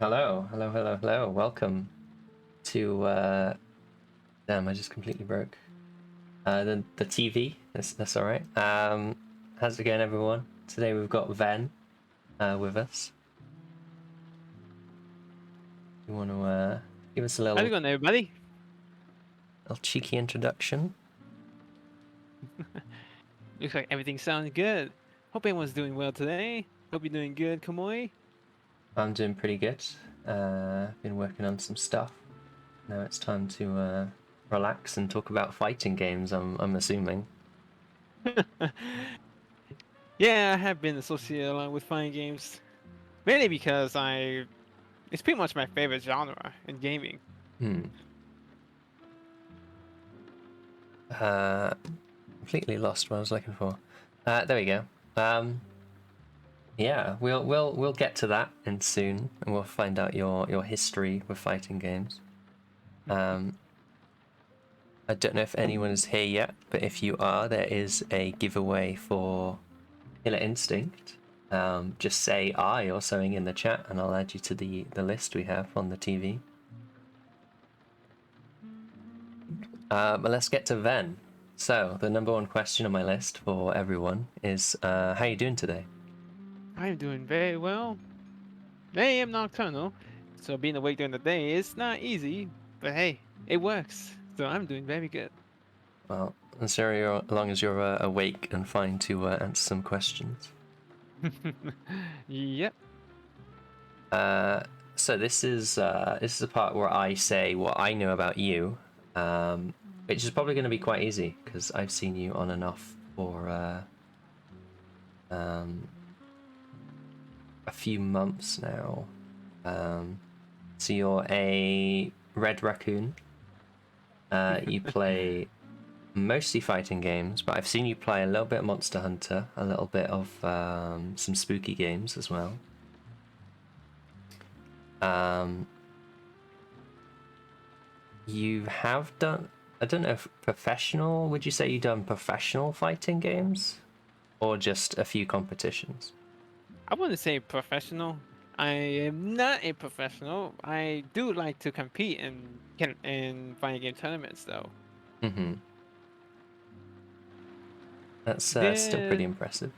Hello, hello, hello, hello. Welcome to damn, I just completely broke. The TV. That's all right. How's it going, everyone? Today we've got Ven with us. You want to give us a How's it going, everybody? little cheeky introduction? Looks like everything sounds good. Hope everyone's doing well today. Hope you're doing good, Kamoi. I'm doing pretty good. Been working on some stuff. Now it's time to relax and talk about fighting games. I'm assuming. Yeah, I have been associated a lot with fighting games, mainly because it's pretty much my favorite genre in gaming. Hmm. Uh, Completely lost what I was looking for. There we go. Yeah, we'll get to that in soon, and we'll find out your history with fighting games. Um, I don't know if anyone is here yet, but if you are, there is a giveaway for Killer Instinct. Just say "I" or something in the chat, and I'll add you to the list we have on the TV. But let's get to Ven. So the number one question on my list for everyone is, how are you doing today? I'm doing very well. I am nocturnal, so being awake during the day is not easy, but hey, it works. So I'm doing very good. Well, as long as you're awake and fine to answer some questions. Yep. So this is the part where I say what I know about you, which is probably going to be quite easy because I've seen you on and off for a few months now. So you're a red raccoon. You play mostly fighting games, but I've seen you play a little bit of Monster Hunter, a little bit of some spooky games as well. You have done, I don't know if professional, would you say you've done professional fighting games? Or just a few competitions? I wouldn't say professional. I am not a professional. I do like to compete in fighting game tournaments, though. Mm-hmm. That's still pretty Then impressive.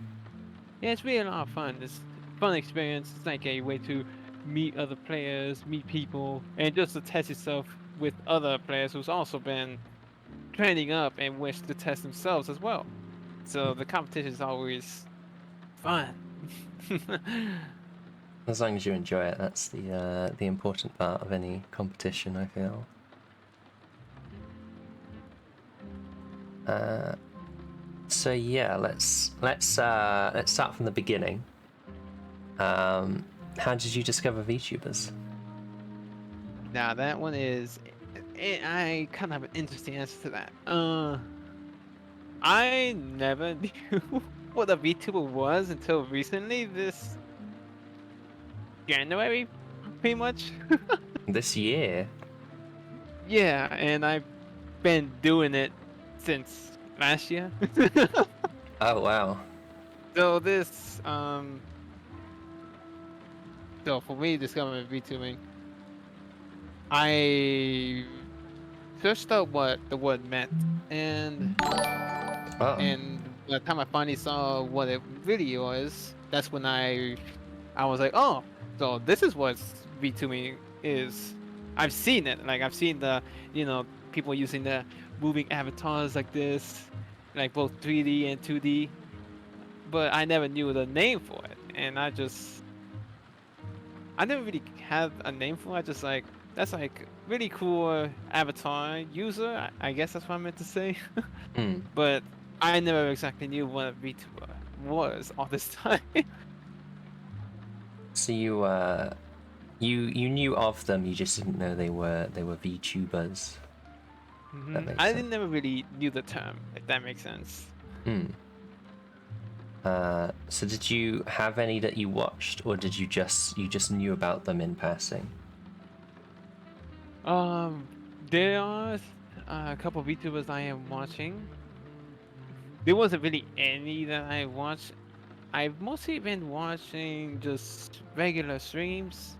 yeah, it's really a lot of fun. It's a fun experience. It's like a way to meet other players, meet people, and just to test yourself with other players who's also been training up and wish to test themselves as well. So the competition is always fun. As long as you enjoy it, that's the important part of any competition, I feel. So yeah, let's start from the beginning. How did you discover VTubers? Now that one is, I kind of have an interesting answer to that. I never knew what a VTuber was until recently, this January, pretty much. This year? Yeah, and I've been doing it since last year. Oh wow. So this, so for me discovering VTubing, I searched out what the word meant, and Oh. by the time I finally saw what it really was, that's when I was like, oh, so this is what VTubing is. I've seen it. Like I've seen people using the moving avatars like this, like both 3D and 2D. But I never knew the name for it, and I never really had a name for it. I just like that's like really cool avatar user. I guess that's what I meant to say. Hmm. But I never exactly knew what a VTuber was all this time. So you knew of them, you just didn't know they were VTubers. That makes I sense. didn't never really knew the term, if that makes sense. Hmm. So did you have any that you watched, or did you just knew about them in passing? There are a couple of VTubers I am watching. There wasn't really any that I watched. I've mostly been watching just regular streams.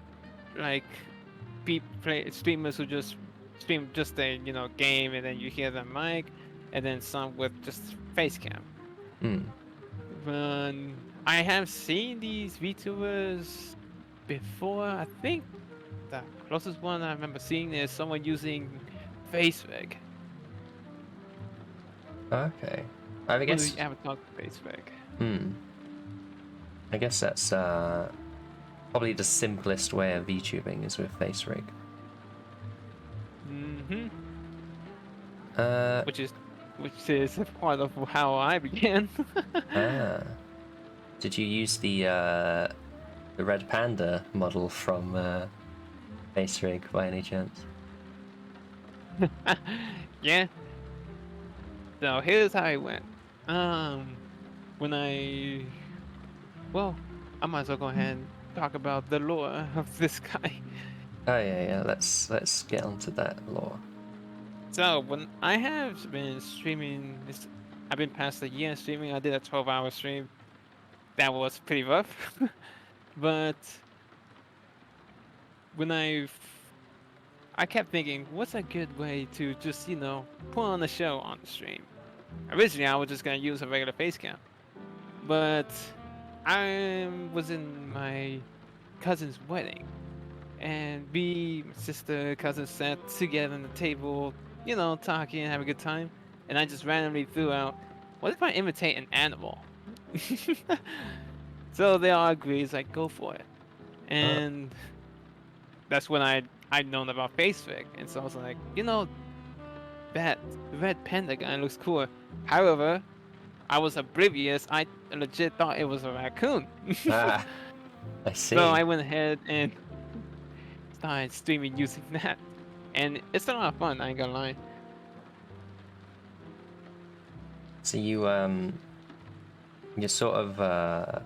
like streamers who just stream just a game, and then you hear the mic, and then some with just face cam. Mm. But I have seen these VTubers before. I think the closest one I remember seeing is someone using FaceRig. Okay. I One of guess. the avatars FaceRig. Hmm. I guess that's probably the simplest way of VTubing is with FaceRig. Mm-hmm. Uh. Which is part of how I began. Ah. Did you use the Red Panda model from FaceRig by any chance? Yeah. So here's how it went. When I might as well go ahead and talk about the lore of this guy. Oh yeah. Let's get onto that lore. So when I have been streaming, I've been past a year streaming. I did a 12-hour stream. That was pretty rough. But when I kept thinking, what's a good way to just put on a show on the stream? Originally, I was just gonna use a regular face cam, but I was in my cousin's wedding, and my sister, cousin sat together on the table, talking and having a good time. And I just randomly threw out, what if I imitate an animal? So they all agreed, it's like, go for it. Uh, And that's when I'd known about FaceFig. And so I was like, that red panda guy looks cool. However, I was oblivious. I legit thought it was a raccoon. ah, I see. So I went ahead and started streaming using that. And it's a lot of fun, I ain't gonna lie. So you're sort of a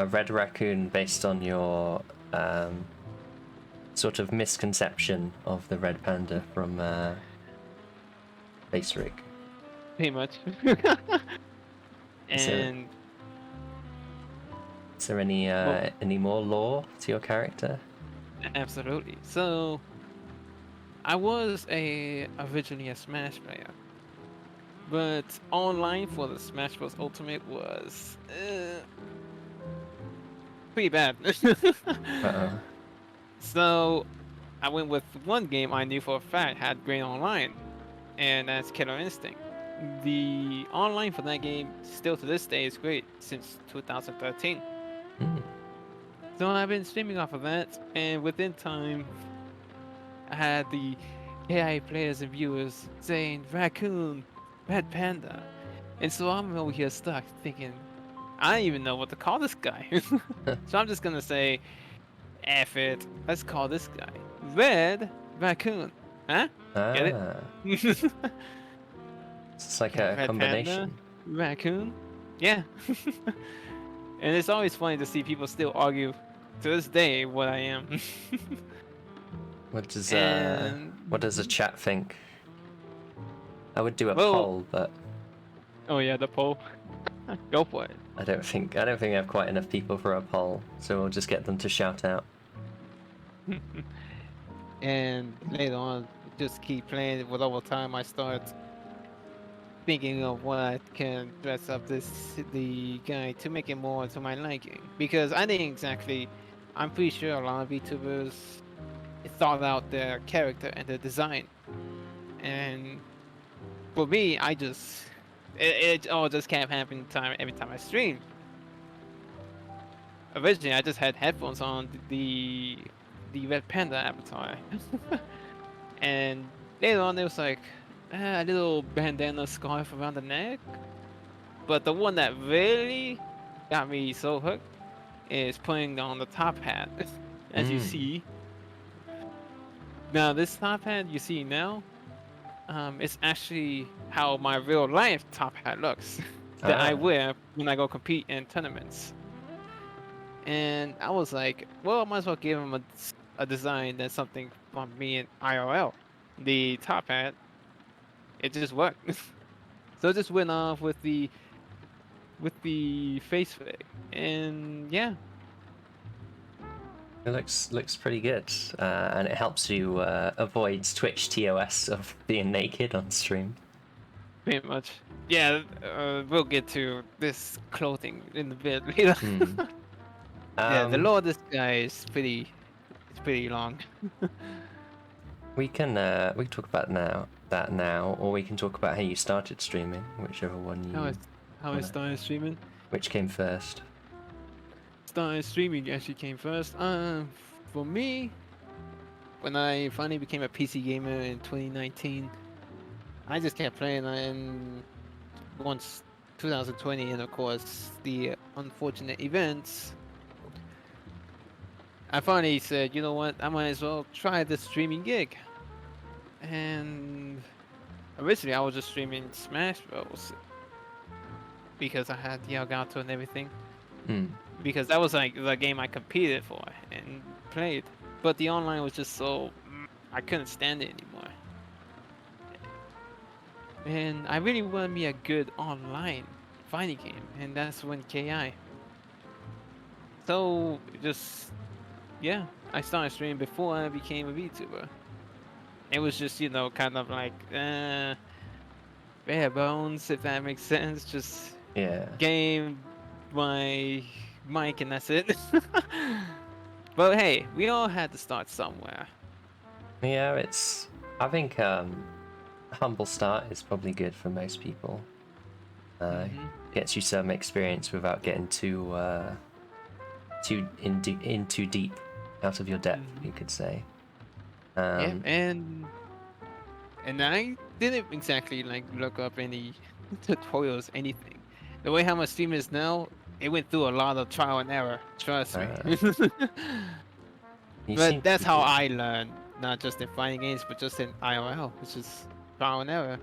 red raccoon based on your sort of misconception of the red panda from FaceRig. Pretty much. Is there- And Is there any more lore to your character? absolutely. So I was originally a Smash player. But online for the Smash Bros. Ultimate was pretty bad. Uh-oh. So I went with one game I knew for a fact had great online, and that's Killer Instinct. The online for that game still to this day is great since 2013. Mm. So I've been streaming off of that, and within time, I had the AI players and viewers saying raccoon, red panda, and so I'm over here stuck thinking, I don't even know what to call this guy. So I'm just gonna say, F it, let's call this guy Red Raccoon. Huh? Get it? Ah, it's like Yeah, a red combination. panda, raccoon. Yeah. And it's always funny to see people still argue to this day what I am. What does And the chat think? I would do a Well- poll, but oh yeah, the poll. Go for it. I don't think I have quite enough people for a poll, so we'll just get them to shout out. And later on, just keep playing. With over time, I start thinking of what I can dress up the guy to make it more to my liking. Because I didn't exactly. I'm pretty sure a lot of VTubers thought out their character and their design. And for me, it all just kept happening every time I stream. Originally, I just had headphones on the Red Panda avatar, and later on it was like a little bandana scarf around the neck. But the one that really got me so hooked is putting on the top hat, as you Mm. see. Now this top hat you see now, it's actually how my real life top hat looks that I Ah. wear when I go compete in tournaments. And I was like, well, I might as well give him a design that's something from me in IRL. The top hat, it just worked. So I just went off with the face fig, and yeah, It looks pretty good, and it helps you avoid Twitch TOS of being naked on stream. Pretty much. Yeah, we'll get to this clothing in a bit later. Hmm. Yeah, the Um, lore of this guy is pretty long. we can talk about that now, or we can talk about how you started streaming, whichever one How I you how I wanna. started streaming. Which came first? Started streaming actually came first. For me, when I finally became a PC gamer in 2019, I just kept playing, and once 2020, and of course the unfortunate events, I finally said, you know what, I might as well try the streaming gig. And originally I was just streaming Smash Bros. Because I had the Elgato and everything. Hmm. Because that was like the game I competed for and played. But the online was just so I couldn't stand it anymore. And I really wanted me a good online fighting game, and that's when KI. So just yeah, I started streaming before I became a VTuber. It was just, kind of like bare bones, if that makes sense. Just Yeah. game my mic and that's it. But hey, we all had to start somewhere. Yeah, I think humble start is probably good for most people. Hmm. Gets you some experience without getting in too deep out of your depth, you could say. Yeah, Um, and I didn't exactly like look up any tutorials, anything. The way how my stream is now, it went through a lot of trial and error. Trust me. uh, you seem But to that's be how doing. I learned, not just in fighting games, but just in IRL, which is trial and error.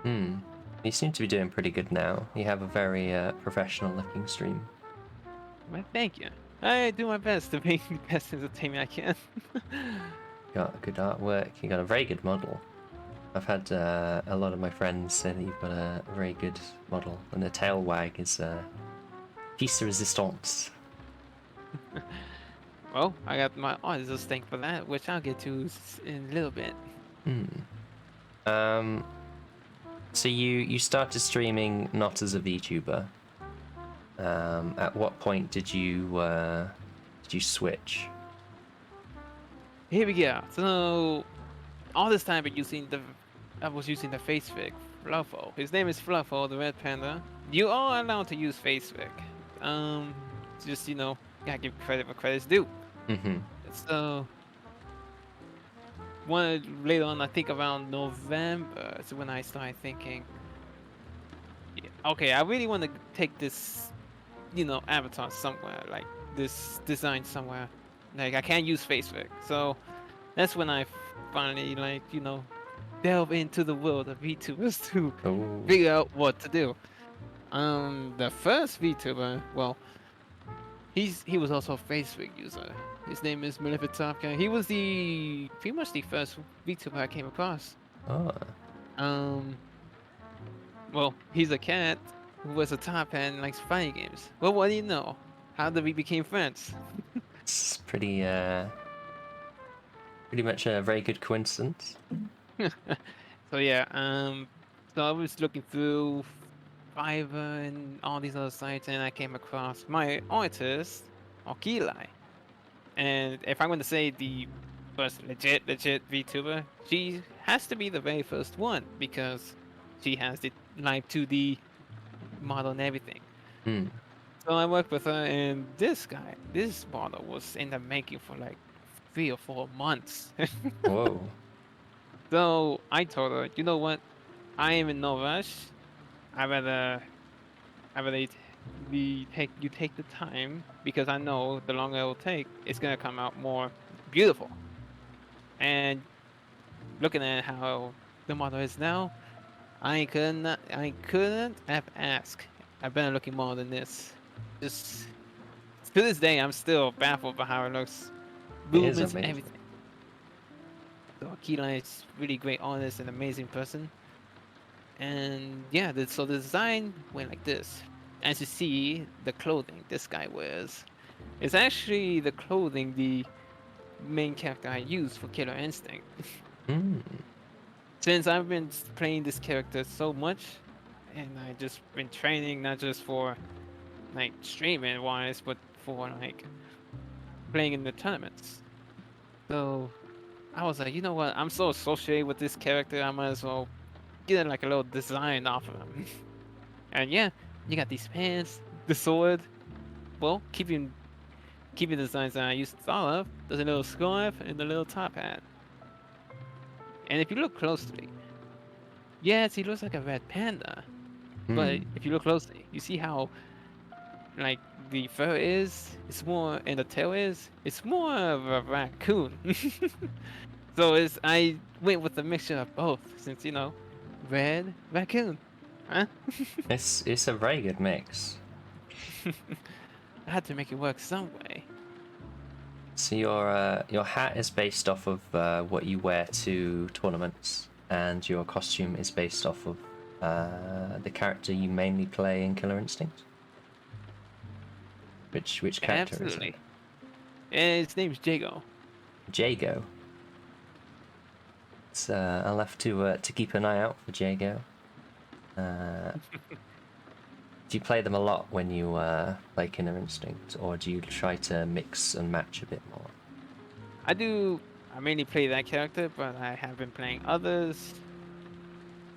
Hmm. You seem to be doing pretty good now. You have a very professional-looking stream. Well, thank you. I do my best to make the best entertainment I can. Got good artwork. You got a very good model. I've had a lot of my friends say that you've got a very good model, and the tail wag is piece de resistance. Well, I got my artist thing for that, which I'll get to in a little bit. Hmm. Um. So you started streaming not as a VTuber. At what point did you switch? Here we go. So all this time, I was using the Facefic Fluffo. His name is Fluffo, the red panda. You are allowed to use Facefic. Um, just gotta give credit where credit's due. Mm-hmm. So one later on, I think around November, is when I started thinking, yeah, okay, I really want to take this, avatar somewhere, like this design somewhere. Like I can't use Facefic, so that's when I finally delve into the world of VTubers to Oh. figure out what to do. The first VTuber, well, he was also a Facebook user. His name is VenenoFGC. He was the pretty much the first VTuber I came across. Oh. Um, well, he's a cat who was a top hat and likes fighting games. Well, what do you know? How did we become friends? It's pretty much a very good coincidence. So yeah, so I was looking through Fiverr and all these other sites, and I came across my artist, Okilai. And if I'm going to say the first legit VTuber, she has to be the very first one because she has the live 2D model and everything. Hmm. So I worked with her, and this model was in the making for like 3 or 4 months. Whoa. So I told her, you know what? I am in no rush. I rather, I rather you take the time because I know the longer it will take, it's gonna come out more beautiful. And looking at how the model is now, I couldn't have asked a better looking model than this. Just to this day, I'm still baffled by how it looks, It is movements, amazing. everything. So Akila is really great artist and amazing person. And yeah, so the design went like this. As you see, the clothing this guy wears, It's actually the clothing the main character I use for Killer Instinct. Hmm. Since I've been playing this character so much, and I just been training not just for like streaming wise, but for like playing in the tournaments. So I was like, you know what? I'm so associated with this character, I might as well get like a little design off of him. And yeah, you got these pants, the sword. Well, keeping the designs that I used to thought of. There's a little scarf and a little top hat. And if you look closely, yes, he looks like a red panda. Hmm. But if you look closely, you see how like the fur is, it's more, and the tail is, it's more of a raccoon. So it's I went with a mixture of both, since red raccoon, huh? It's a very good mix. I had to make it work some way. So your hat is based off of what you wear to tournaments, and your costume is based off of the character you mainly play in Killer Instinct. Which character is it? Absolutely. And his name's Jago. Jago. So I'll have to keep an eye out for Jago. Do you play them a lot when you play Killer Instinct, or do you try to mix and match a bit more? I do. I mainly play that character, but I have been playing others.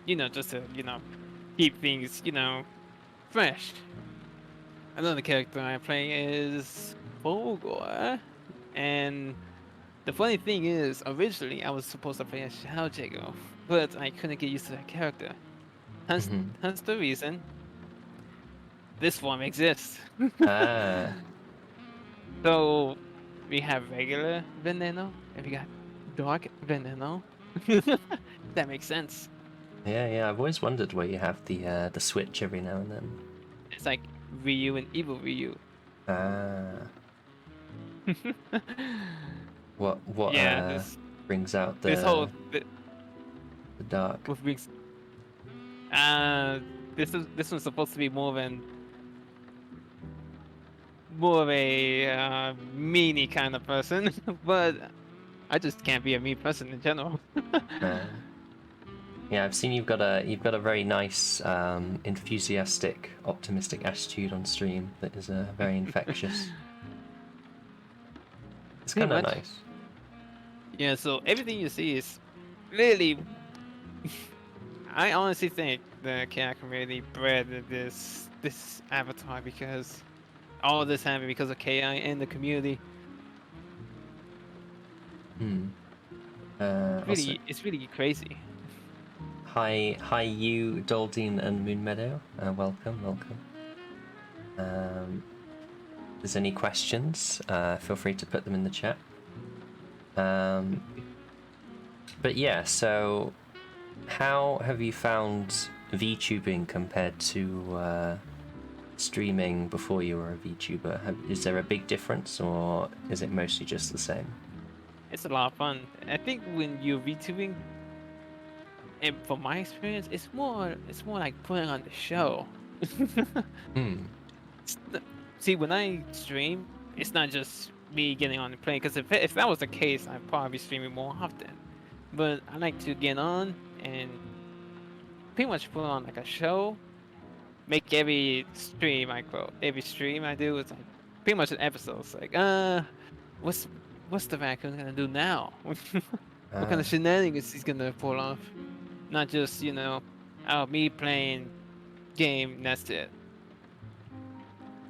Just to keep things fresh. Another character I play is Fogor, and the funny thing is, originally I was supposed to play as Shao Jago, but I couldn't get used to that character. Hence, Mhm. hence the reason this form exists. Ah, So we have regular Veneno, and we got Dark Veneno. That makes sense. yeah. I've always wondered where you have the switch every now and then. It's like Ryu and Evil Ryu. Ah, what Yeah, this brings out this whole the dark? with brings uh this one's supposed to be more of a meany kind of person, but I just can't be a mean person in general. Uh, yeah, I've seen you've got a very nice, enthusiastic, optimistic attitude on stream that is very infectious. It's Pretty kind of much. nice. Yeah, so everything you see is really. I honestly think the cat community bred this avatar because all of this happened because of KI and the community. Hmm. Also, It's really crazy. hi, you, Doldine and Moonmeadow. Welcome. If there's any questions, feel free to put them in the chat. But yeah, so how have you found VTubing compared to streaming before you were a VTuber? Is there a big difference, or is it mostly just the same? It's a lot of fun. I think when you're VTubing, and from my experience, it's more like putting on the show. Hmm. See, when I stream, it's not just me getting on the plane. Because if that was the case, I'd probably be streaming more often. But I like to get on and pretty much put on like a show. Make every stream I do is like pretty much an episode. It's like, what's what's the raccoon gonna do now? What kind Ah, of shenanigans he's gonna pull off? Not just oh, me playing game. And that's it.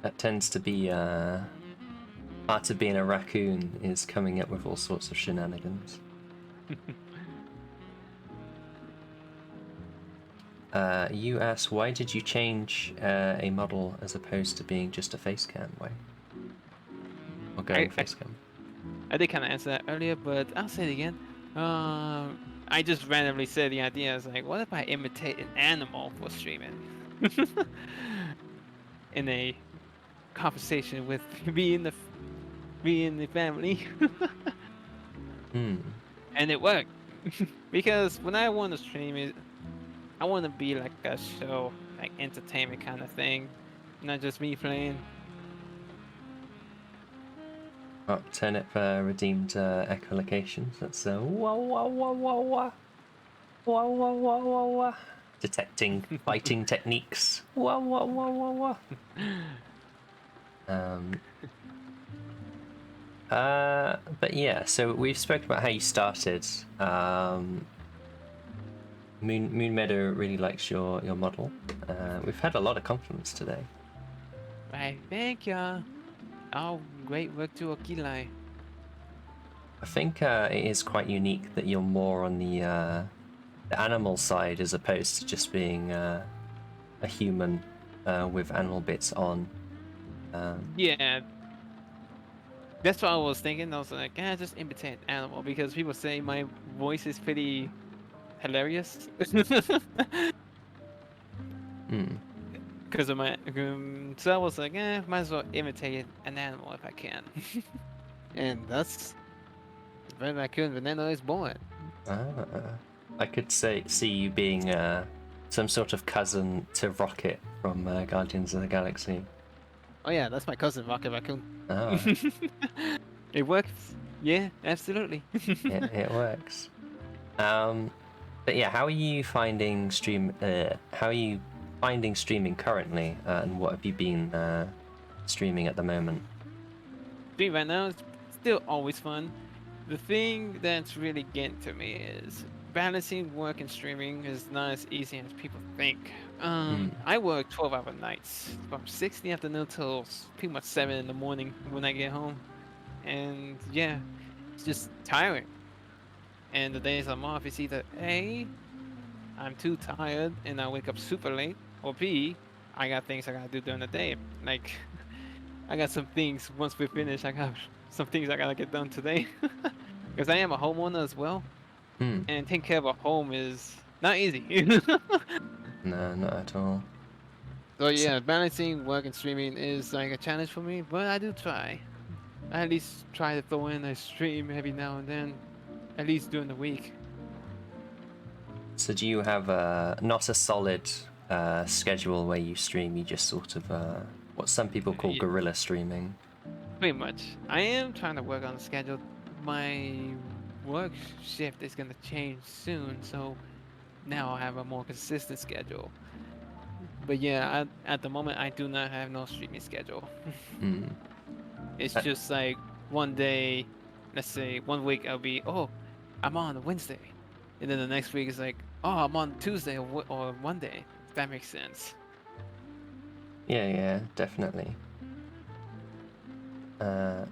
that tends to be part of being a raccoon is coming up with all sorts of shenanigans. You asked, why did you change a model as opposed to being just a face cam? Why? Or going I face cam? I did kind of answer that earlier, but I'll say it again. I just randomly said the idea. I was like, what if I imitate an animal for streaming? In a conversation with me and the family, Hmm. and it worked. Because when I want to stream it, I want to be like a show, like entertainment kind of thing, not just me playing. Oh, Turnip redeemed echolocations. That's wah wah wah wah wah wah wah wah wah wah. Detecting fighting techniques. Wah wah wah wah wah. But yeah, so we've spoken about how you started. Moon Meadow really likes your model. We've had a lot of compliments today. Right, thank ya. Oh, great work to Akilai. I think it is quite unique that you're more on the animal side as opposed to just being a human with animal bits on. Yeah, that's what I was thinking. I was like, just imitate an animal because people say my voice is pretty hilarious. Hmm. Because of my, so I was like, might as well imitate an animal if I can. And that's when Raccoon Veneno is born. I could see you being some sort of cousin to Rocket from Guardians of the Galaxy. Oh yeah, that's my cousin Rocket Raccoon. Oh, It works. Yeah, absolutely. it works. But yeah, how are you finding How are you finding streaming currently, and what have you been streaming at the moment? Stream right now is still always fun. The thing that's really getting to me is balancing work and streaming is not as easy as people think. I work 12-hour nights from 6 in the afternoon till pretty much 7 in the morning when I get home. And yeah, it's just tiring. And the days I'm off, it's either A, I'm too tired and I wake up super late, or B, I got things I gotta do during the day. Like, I got some things, once we finish, I got some things I gotta get done today. Because I am a homeowner as well, Hmm. and taking care of a home is not easy. No, not at all. So yeah, balancing work and streaming is like a challenge for me, but I do try. I at least try to throw in a stream every now and then, at least during the week. So do you have not a solid schedule where you stream? You just sort of what some people call Yeah, guerrilla streaming. pretty much. I am trying to work on the schedule. My work shift is gonna change soon, so now I have a more consistent schedule. But yeah, at the moment I do not have no streaming schedule. Hmm. It's Uh, just like one day, let's say one week I'll be, oh, I'm on a Wednesday, and then the next week is like, oh, I'm on Tuesday or Monday. If that makes sense. yeah, definitely.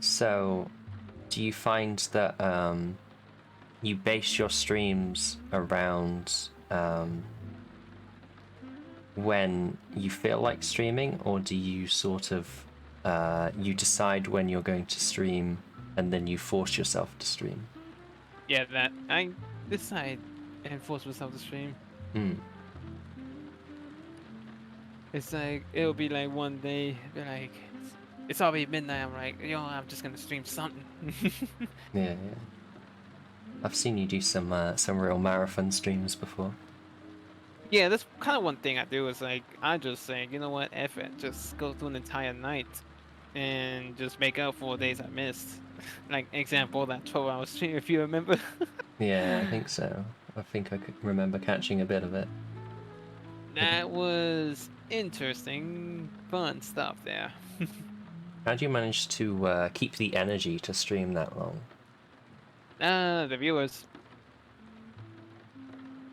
So, do you find that you base your streams around when you feel like streaming, or do you sort of you decide when you're going to stream and then you force yourself to stream? Yeah, that I decide and force myself to stream. Hmm. It's like it'll be like one day, be like it's already midnight. I'm like, I'm just gonna stream something. Yeah. I've seen you do some real marathon streams before. Yeah, that's kind of one thing I do is like I just say, you know what, F it, just go through an entire night and just make up for days I missed. Like example, that 12-hour stream, if you remember. Yeah, I think so. I think I could remember catching a bit of it. That was interesting, fun stuff there. How do you manage to keep the energy to stream that long? The viewers.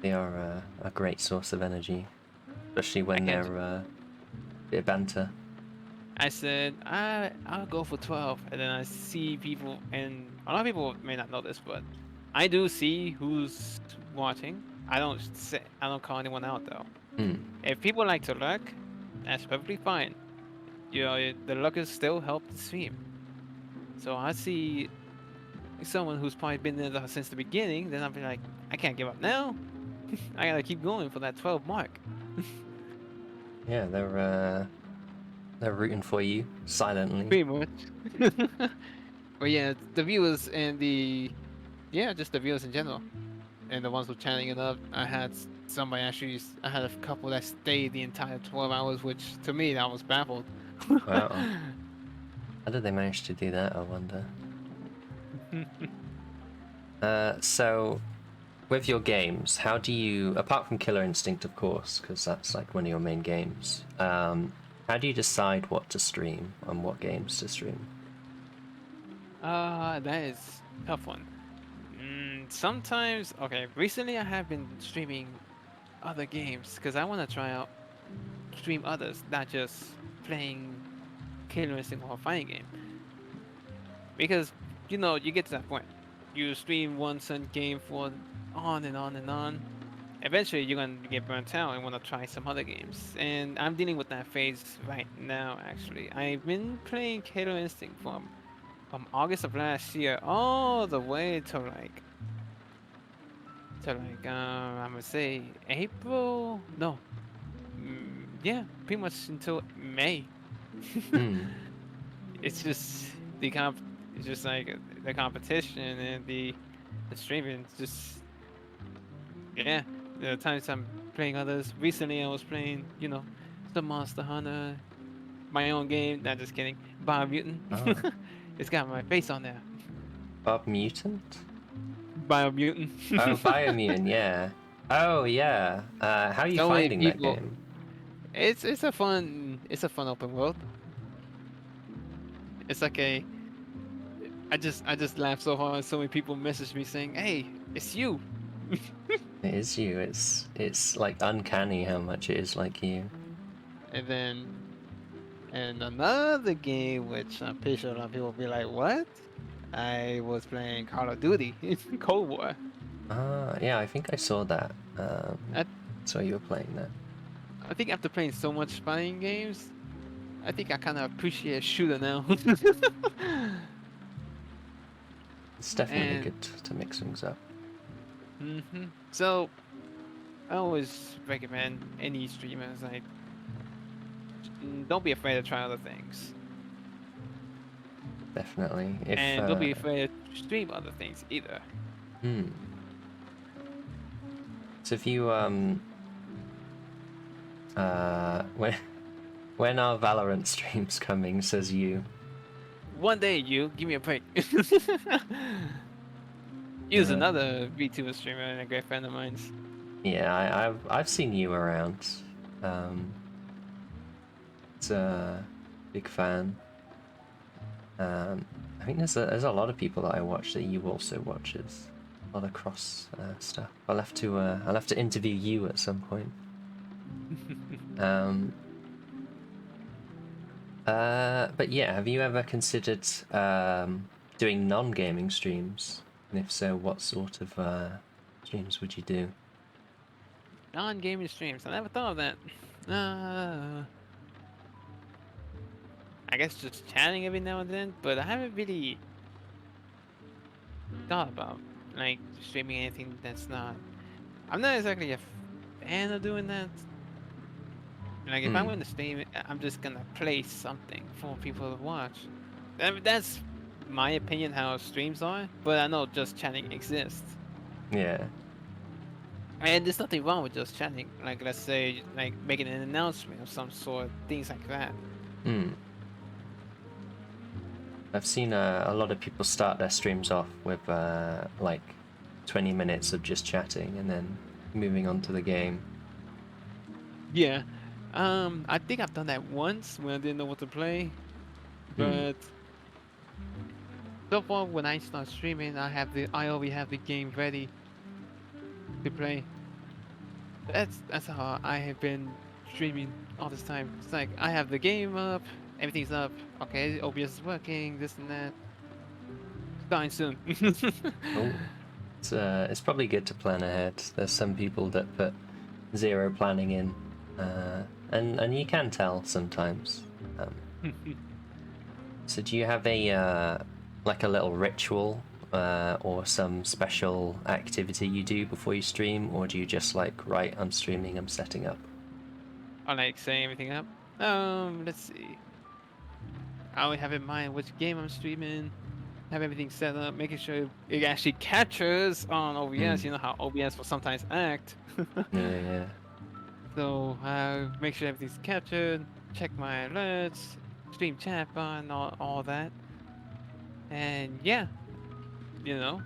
They are a great source of energy, especially I when can't. they're bit of banter. I said I'll go for 12, and then I see people, and a lot of people may not know this, but I do see who's watching. I don't call anyone out though. Hmm. If people like to lurk, that's perfectly fine. You know, the lurkers still help the stream. So I see someone who's probably been there since the beginning, then I'll be like, I can't give up now. I gotta keep going for that 12 mark. Yeah, they're rooting for you silently. Pretty much. But yeah, the viewers and just the viewers in general, and the ones who chanting it up. I had a couple that stayed the entire 12 hours, which to me that was baffled. Wow. How did they manage to do that, I wonder? So, with your games, how do you, apart from Killer Instinct, of course, because that's like one of your main games, how do you decide what to stream and what games to stream? That is a tough one. Sometimes, okay, recently I have been streaming other games because I want to try out stream others, not just playing Killer Instinct or a fighting game. Because you get to that point, you stream one certain game for on and on and on. Eventually, you're gonna get burnt out and want to try some other games. And I'm dealing with that phase right now. Actually, I've been playing Killer Instinct from August of last year all the way to I'm gonna say April. No, yeah, pretty much until May. Hmm. It's just the comp. It's just like the competition and the streaming. It's just yeah. The times I'm playing others. Recently, I was playing some Monster Hunter, my own game. Not just kidding. Biomutant. Oh, It's got my face on there. Bob Mutant? Biomutant. Oh, Biomutant, yeah. Oh, yeah. How are you So many finding that people. game? It's a fun open world. It's like I just laughed so hard. So many people messaged me saying, "Hey, it's you." It is you. It's like uncanny how much it is like you. And then and another game which I'm pretty sure a lot of people will be like, "What?" I was playing Call of Duty Cold War. Ah, yeah, I think I saw that. I Saw you were playing that. I think after playing so much fighting games, I think I kind of appreciate shooter now. It's definitely And good to mix things up. so I always recommend any streamers like don't be afraid to try other things, Definitely. If and don't be afraid to stream other things either. hmm. So if you when are Valorant streams coming? Says you. One day, you give me a break. Use Uh, another VTuber streamer and a great friend of mine's. yeah, I've seen you around. Um, it's a big fan. I think there's a lot of people that I watch that you also watches. A lot of cross stuff. I'll have to interview you at some point. Um, but yeah, have you ever considered doing non-gaming streams? And if so, what sort of streams would you do? Non-gaming streams. I never thought of that. Uh, I guess just chatting every now and then, but I haven't really thought about like streaming anything that's not. I'm not exactly a fan of doing that. Like if I'm Hmm. going to stream it, I'm just gonna play something for people to watch. I mean, that's my opinion how streams are, but I know just chatting exists. Yeah. And there's nothing wrong with just chatting. Like let's say like making an announcement of some sort, things like that. Hmm. I've seen a lot of people start their streams off with like 20 minutes of just chatting and then moving on to the game. Yeah. I think I've done that once when I didn't know what to play, Hmm. but so far when I start streaming, I already have the game ready to play. That's how I have been streaming all this time. It's like I have the game up, everything's up. Okay, OBS is working, this and that. Starting soon. Oh, it's probably good to plan ahead. There's some people that put zero planning in, and you can tell sometimes. So do you have a like a little ritual or some special activity you do before you stream, or do you just like, right, I'm streaming, I'm setting up? I like setting everything up. Let's see. I always have in mind which game I'm streaming. Have everything set up, making sure it actually captures on Hmm. OBS. You know how OBS will sometimes act. Yeah, yeah. So make sure everything's captured, check my alerts, stream chat button, all that. And yeah, you know,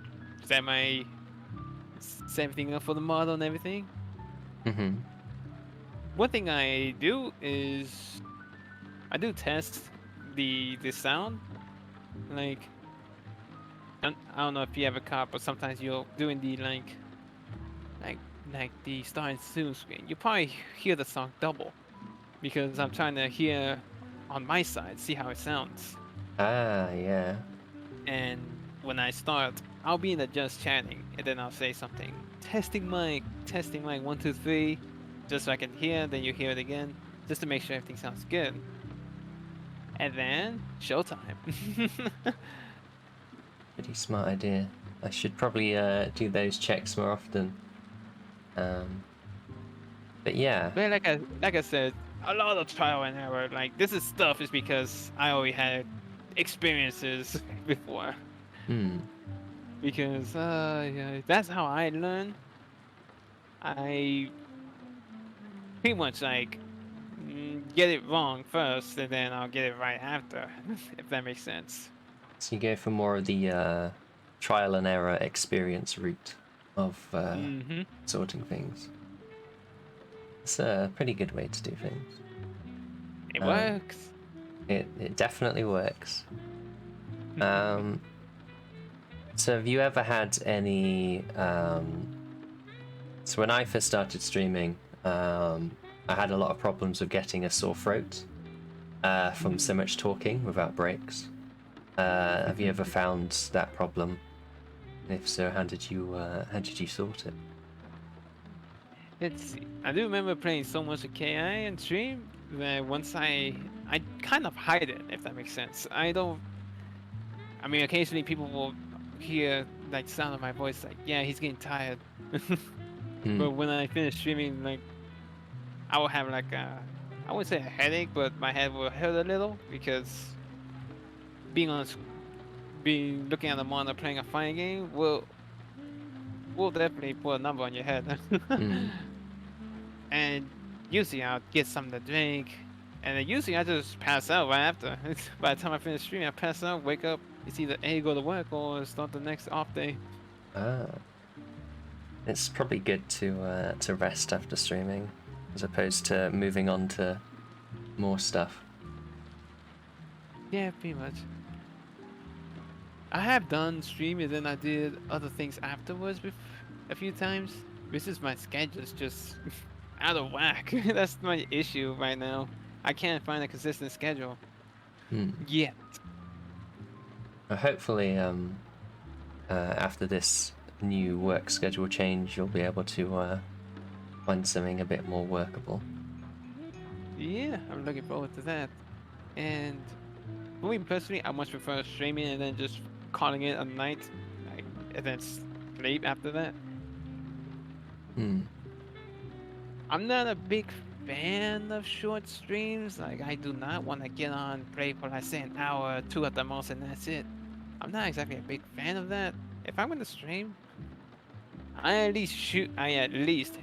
set my set everything up for the model and everything. Mm-hmm. One thing I do is I do test the sound. Like I don't know if you ever caught, but sometimes you're doing the like like the start and zoom screen. You probably hear the song double because I'm trying to hear on my side, see how it sounds. Ah, yeah. And when I start, I'll be in the just chatting, and then I'll say something. Testing mic, 1, 2, 3, just so I can hear. Then you hear it again, just to make sure everything sounds good. And then showtime. Pretty smart idea. I should probably do those checks more often. Um, but yeah. But like I said, a lot of trial and error. Like this is stuff is because I already had experiences before. Hmm. Because yeah, that's how I learn. I pretty much like get it wrong first, and then I'll get it right after, if that makes sense. So you go for more of the trial and error experience route of Mm-hmm. sorting things. It's a pretty good way to do things. It Um, works. it definitely works. Um, so have you ever had any? So when I first started streaming, I had a lot of problems with getting a sore throat from so much talking without breaks. Have you ever found that problem? And if so, how did you sort it? Let's see. I do remember playing so much of KI and stream that once I kind of hide it, if that makes sense. I don't. I mean, occasionally people will hear like sound of my voice, like yeah, he's getting tired. Hmm. But when I finish streaming, like I will have like I wouldn't say a headache, but my head will hurt a little because being on being looking at the monitor playing a fighting game will definitely put a number on your head. Hmm. And usually I'll get something to drink, and then usually I just pass out right after. By the time I finish streaming, I pass out, wake up. It's either A, go to work, or start the next off day. Ah, it's probably good to rest after streaming, as opposed to moving on to more stuff. Yeah, pretty much. I have done streaming, then I did other things afterwards with a few times. This is my schedule's just out of whack. That's my issue right now. I can't find a consistent schedule Hmm. yet. Hopefully, after this new work schedule change, you'll be able to find something a bit more workable. Yeah, I'm looking forward to that. And for me personally, I much prefer streaming and then just calling it a night, like, and then sleep after that. Hmm. I'm not a big fan of short streams. Like, I do not want to get on, play for, let's say, an hour, two at the most, and that's it. I'm not exactly a big fan of that. If I'm gonna stream, I at least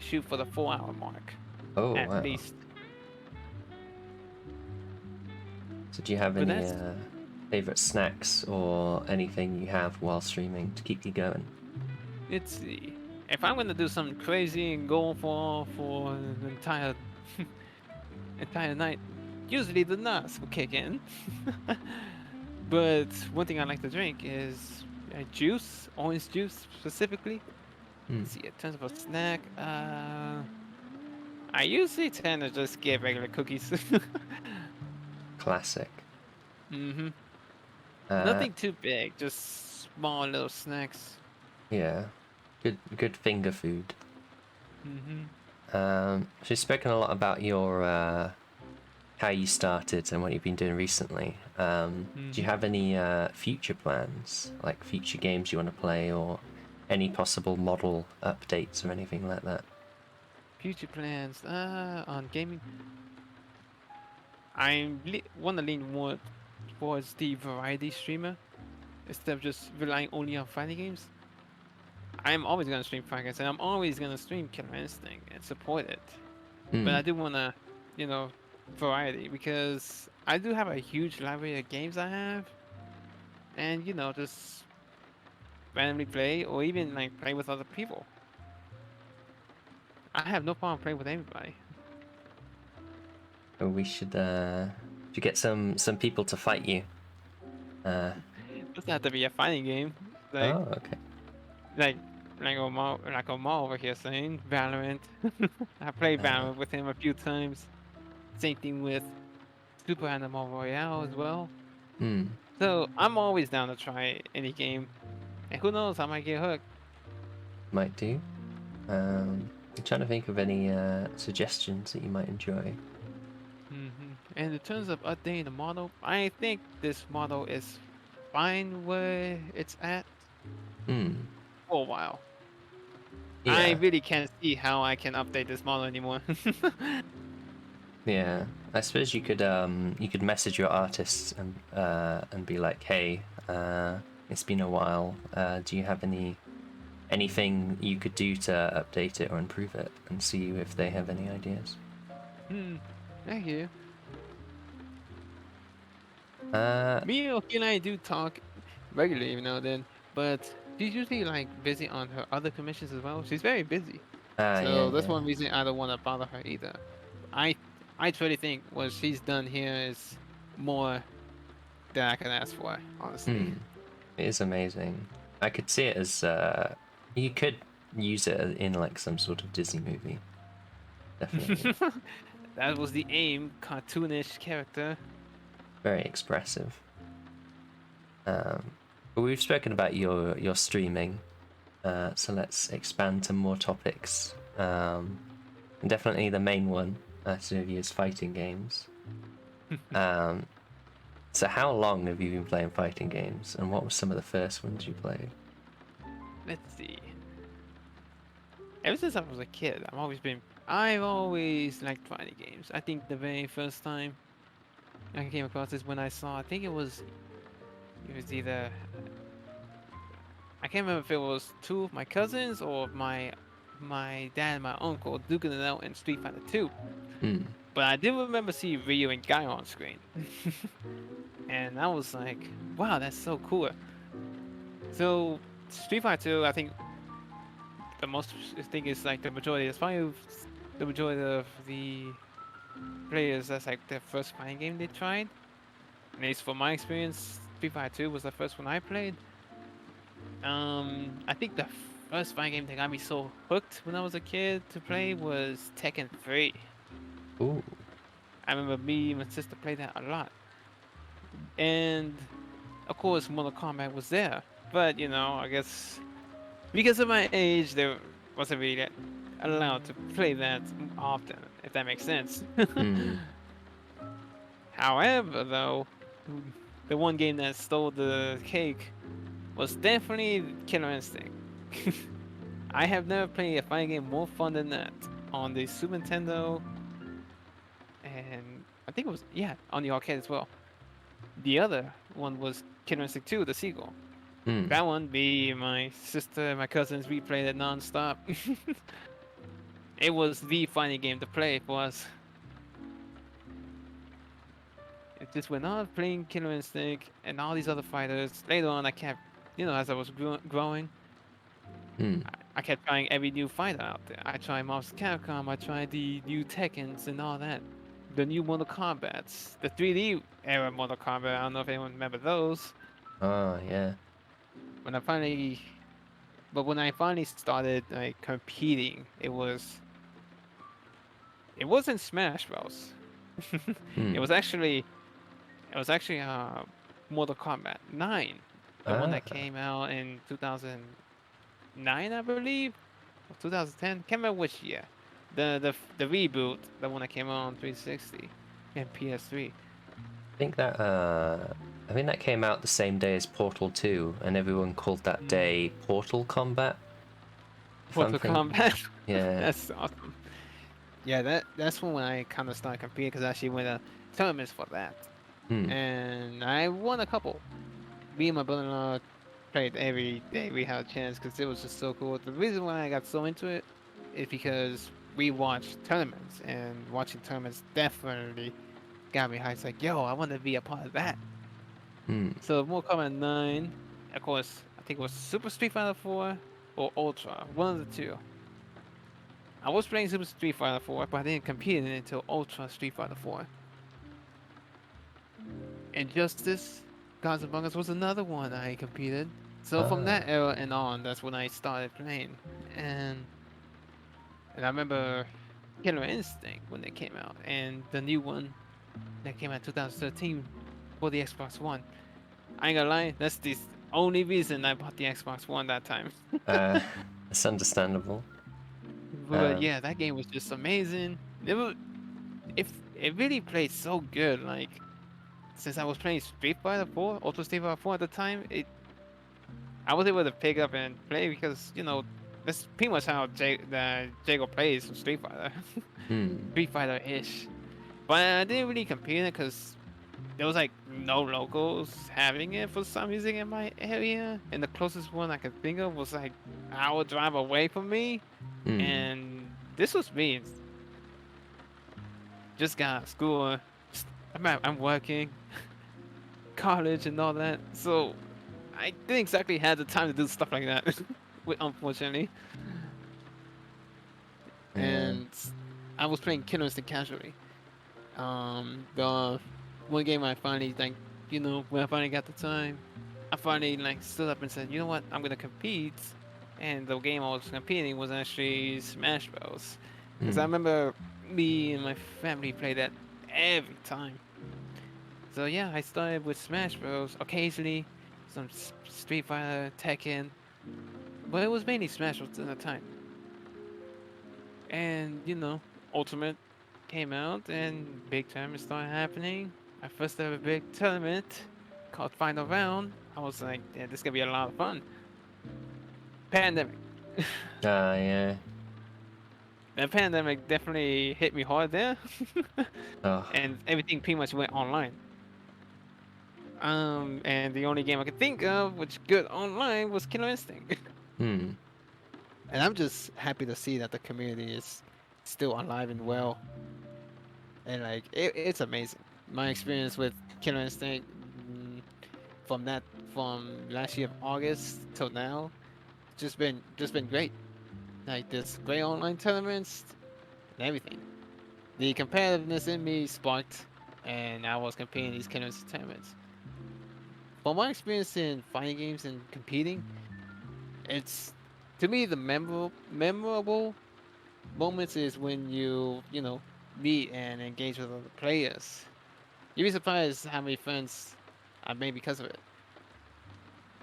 shoot for the 4 hour mark. Oh At wow. least. So do you have But any that's favorite snacks or anything you have while streaming to keep you going? it's if I'm gonna do something crazy and go for an entire night, usually the nuts will kick in. But one thing I like to drink is juice, orange juice specifically. Hmm. Let's see, in terms of a snack, I usually tend to just get regular cookies. Classic. Mm-hmm. Uh, Nothing too big, just small little snacks. yeah. Good finger food. Mm-hmm. So you've spoken a lot about your how you started and what you've been doing recently. Do you Mm-hmm. have any future plans, like future games you want to play, or any possible model updates or anything like that? Future plans, on gaming. Want to lean more towards the variety streamer instead of just relying only on fighting games. I'm always gonna stream fighting games, and I'm always gonna stream Killer Instinct and support it. But Hmm. I do wanna, you know, variety because I do have a huge library of games I have, and just randomly play or even like play with other people. I have no problem playing with anybody. Or we should get some people to fight you. It doesn't have to be a fighting game. Like Oh, okay. like like Omar over here saying Valorant. I played Uh, Valorant with him a few times. Same thing with Super Animal Royale as well. hmm, So I'm always down to try any game, and who knows, I might get hooked. might do. I'm trying to think of any suggestions that you might enjoy. And in terms of updating the model, I think this model is fine where it's at Hmm. for a while. I Yeah. really can't see how I can update this model anymore. Yeah. I suppose you could message your artists and be like, hey, it's been a while. Do you have anything you could do to update it or improve it, and see if they have any ideas. Hmm, I hear. Uh, Me and Okina do talk regularly every now and then, but she's usually like busy on her other commissions as well. She's very busy. yeah, So that's yeah. one reason I don't want to bother her either. I I truly think what she's done here is more than I can ask for, honestly. Hmm. It is amazing. I could see it as you could use it in like some sort of Disney movie. Definitely. That was the aim, cartoonish character. Very expressive. But we've spoken about your streaming, so let's expand to more topics. And definitely the main one to do is fighting games. Um, so how long have you been playing fighting games, and what were some of the first ones you played? Let's see. Ever since I was a kid, I've always liked fighting games. I think the very first time I came across this when I saw, I think it was either, I can't remember if it was two of my cousins or my dad and my uncle duking it out in Street Fighter 2. Hmm. But I did remember seeing Ryu and Guy on screen. And I was like, wow, that's so cool. So Street Fighter 2, I think the most thing is like the majority, it's probably the majority of the players, that's like their first fighting game they tried. At least from my experience, Street Fighter 2 was the first one I played. I think the first fighting game that got me so hooked when I was a kid to play was Tekken 3. Ooh. I remember me and my sister played that a lot. And of course, Mortal Kombat was there. But, I guess because of my age, there wasn't really allowed to play that often, if that makes sense. Hmm. However, though, the one game that stole the cake was definitely Killer Instinct. I have never played a fighting game more fun than that on the Super Nintendo, and I think it was, yeah, on the arcade as well. The other one was Killer Instinct 2, the sequel. Hmm. That one, me, my sister, my cousins, we played it non-stop. It was the fighting game to play for us. It just went on playing Killer Instinct and all these other fighters. Later on, I kept, as I was growing, Hmm. I kept trying every new fighter out there. I tried Marvel's Capcom, I tried the new Tekkens and all that. The new Mortal Kombats, the 3D era Mortal Kombat. I don't know if anyone remember those. Oh yeah. When I finally, but when I finally started like competing, it wasn't Smash Bros. It Hmm. was actually Mortal Kombat 9, the one Ah. that came out in 2009, I believe, or 2010. Can't remember which year. The reboot, the one that came out on 360 and PS3. I think that came out the same day as Portal 2, and everyone called that Mm. day Portal Combat. If I'm Mortal thinking, Kombat. yeah. That's awesome. Yeah, that's when I kind of started competing because I actually went to tournaments for that, Hmm. and I won a couple. Me and my brother-in-law played every day we had a chance because it was just so cool. The reason why I got so into it is because we watched tournaments, and watching tournaments definitely got me hyped. It's like, yo, I want to be a part of that. Hmm. So Mortal Kombat 9, of course, think it was Super Street Fighter 4 or Ultra, one of the two. I was playing Super Street Fighter 4, but I didn't compete in it until Ultra Street Fighter 4. Injustice, Gods Among Us was another one I competed. So from Ah, that era and on, that's when I started playing. And and I remember Killer Instinct when they came out, and the new one that came out 2013 for the Xbox One. I ain't gonna lie, that's the only reason I bought the Xbox One that time. uh, it's understandable. But yeah, that game was just amazing. It really played so good. Like since I was playing Street Fighter 4, Ultra Street Fighter 4 at the time, I was able to pick up and play because that's pretty much how Jago plays Street Fighter, Hmm. Street Fighter-ish. But I didn't really compete in it because there was like no locals having it for some reason in my area, and the closest one I could think of was like an hour drive away from me. Hmm. And this was me. Just got out of school. I'm working, college, and all that. So I didn't exactly have the time to do stuff like that, unfortunately. Yeah. And I was playing Killer Instinct casually. The one game I finally when I finally got the time, I finally stood up and said, you know what, I'm gonna compete. And the game I was competing was actually Smash Bros. Because I Hmm. remember me and my family played that every time. So yeah, I started with Smash Bros. Occasionally, some Street Fighter, Tekken, but it was mainly Smash Bros. At the time. And Ultimate came out, and big tournaments started happening. My first ever big tournament called Final Round. I was like, yeah, this is gonna be a lot of fun. Pandemic. Yeah. The pandemic definitely hit me hard there, Oh. and everything pretty much went online. And the only game I could think of which good online was Killer Instinct. Hmm. And I'm just happy to see that the community is still alive and well, and it's amazing. My experience with Killer Instinct from last year of August till now, just been great. Like this great online tournaments and everything. The competitiveness in me sparked, and I was competing in these Killer Instinct tournaments. From my experience in fighting games and competing, it's to me the memorable moments is when you meet and engage with other players. You'd be surprised how many friends I made because of it.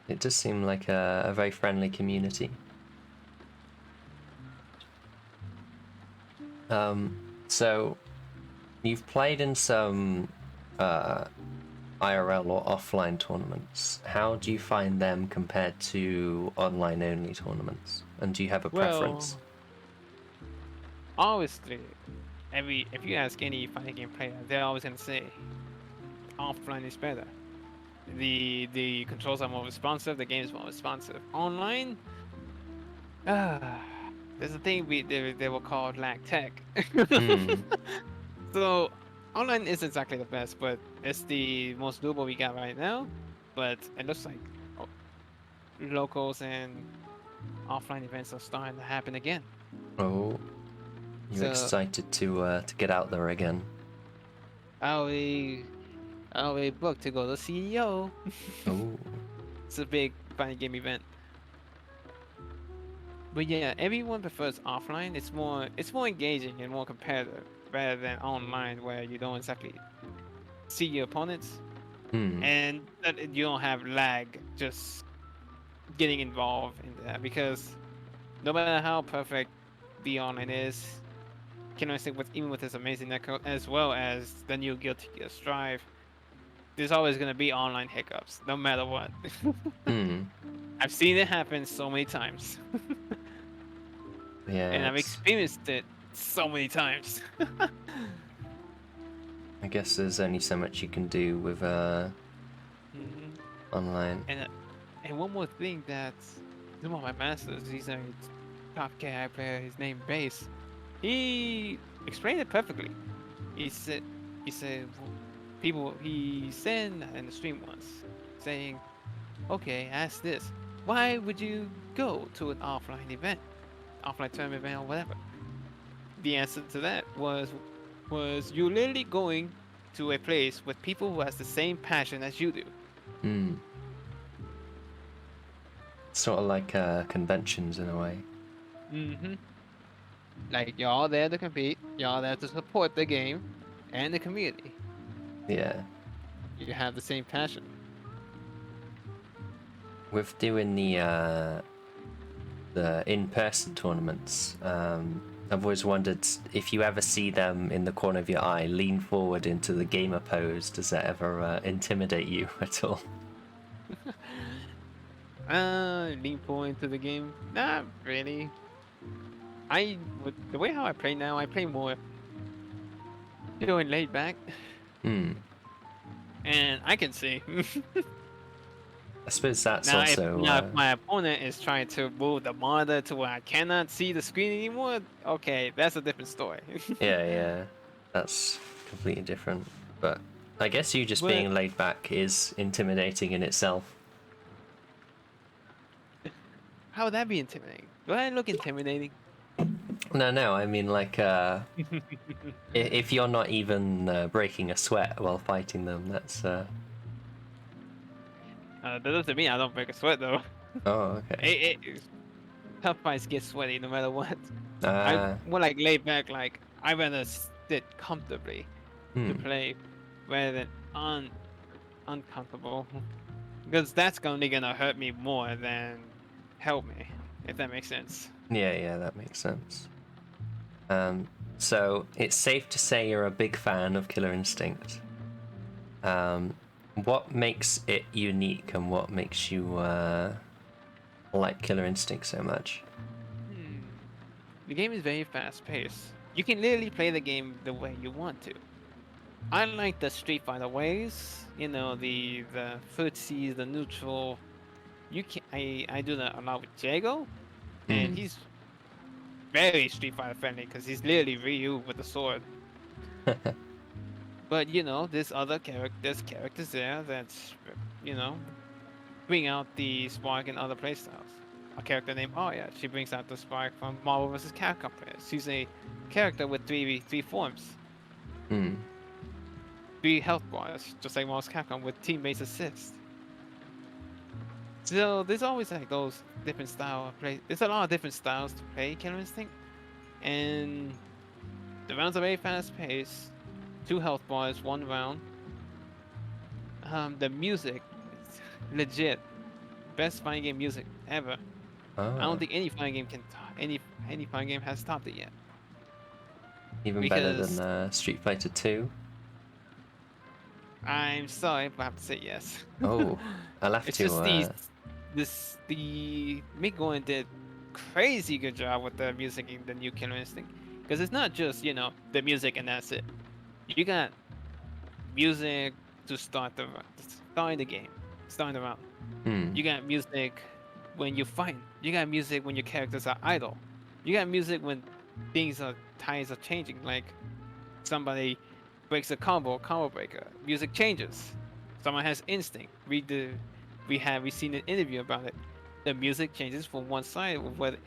It does seem like a very friendly community. So you've played in some IRL or offline tournaments. How do you find them compared to online only tournaments? And do you have a preference? Well, obviously, if you ask any fighting game player, they're always gonna say offline is better. The controls are more responsive, the game is more responsive. Online, ah, there's a thing they will call lag tech. Hmm. So online is exactly the best, but it's the most doable we got right now. But it looks like oh, locals and offline events are starting to happen again. Oh, you're So excited to get out there again. I'll be booked to go to CEO. Oh. It's a big fighting game event. But yeah, everyone prefers offline. It's more engaging and more competitive rather than online where you don't exactly see your opponents Hmm. and that you don't have lag just getting involved in that because no matter how perfect the online is, can I say even with this amazing netcode as well as the new Guilty Gear Strive, there's always gonna be online hiccups no matter what. Hmm. I've seen it happen so many times, and Yeah, I've it's. experienced it so many times. I guess there's only so much you can do with Mhm. online. And one more thing that one of my masters, he's a top KI player, his name Base. He explained it perfectly. He said he said in the stream once, saying, okay, ask this. why would you go to an offline event, offline tournament event or whatever? The answer to that was you literally going to a place with people who has the same passion as you do. Hmm. Sort of like conventions in a way. Mm-hmm. Like you're all there to compete, you're all there to support the game and the community. Yeah. You have the same passion. With doing the in-person tournaments, I've always wondered if you ever see them in the corner of your eye lean forward into the gamer pose, does that ever intimidate you at all? Lean forward into the game. Not really. The way how I play now, I play more feeling laid back, Hmm. and I can see. I suppose that's Now, also if my opponent is trying to move the monitor to where I cannot see the screen anymore, okay, that's a different story. yeah, that's completely different. But I guess you just But being laid back is intimidating in itself. how would that be intimidating? Do I look intimidating? No, I mean like if you're not even breaking a sweat while fighting them, that's That doesn't mean I don't break a sweat though. oh, okay. Tough fights get sweaty no matter what. I Uh, more like laid back, like I rather sit comfortably to hmm. play rather than uncomfortable, because that's only gonna hurt me more than help me, if that makes sense. Yeah, that makes sense. Um, so it's safe to say you're a big fan of Killer Instinct. Um, what makes it unique and what makes you like Killer Instinct so much? Hmm. The game is very fast paced. You can literally play the game the way you want to. Unlike the Street Fighter ways, the footsies, the neutral. You can I do that a lot with Jago, and Hmm. he's very Street Fighter friendly because he's literally Ryu with the sword. But there's characters there that's you know bring out the spark in other playstyles. A character named Arya, she brings out the spark from Marvel vs. Capcom players. She's a character with three forms, Hmm. three health bars, just like Marvel vs. Capcom with team-based assist. So there's always like those different style of play. There's a lot of different styles to play Killer Instinct, and the rounds are very fast paced. Two health bars, one round. The music, is legit best fighting game music ever. I don't Oh, think any fighting game any fighting game has topped it yet. even better than Because Street Fighter 2. I'm sorry, but I have to say yes. Oh, I'll have It's to. just the Mick Gordon did crazy good job with the music in the new Killer Instinct. Because it's not just the music and that's it. You got music to starting the game, starting the round. Hmm. You got music when you fight. You got music when your characters are idle. You got music when tides are changing. Like somebody breaks a combo breaker. Music changes. Someone has instinct. We seen an interview about it. The music changes from one side of where the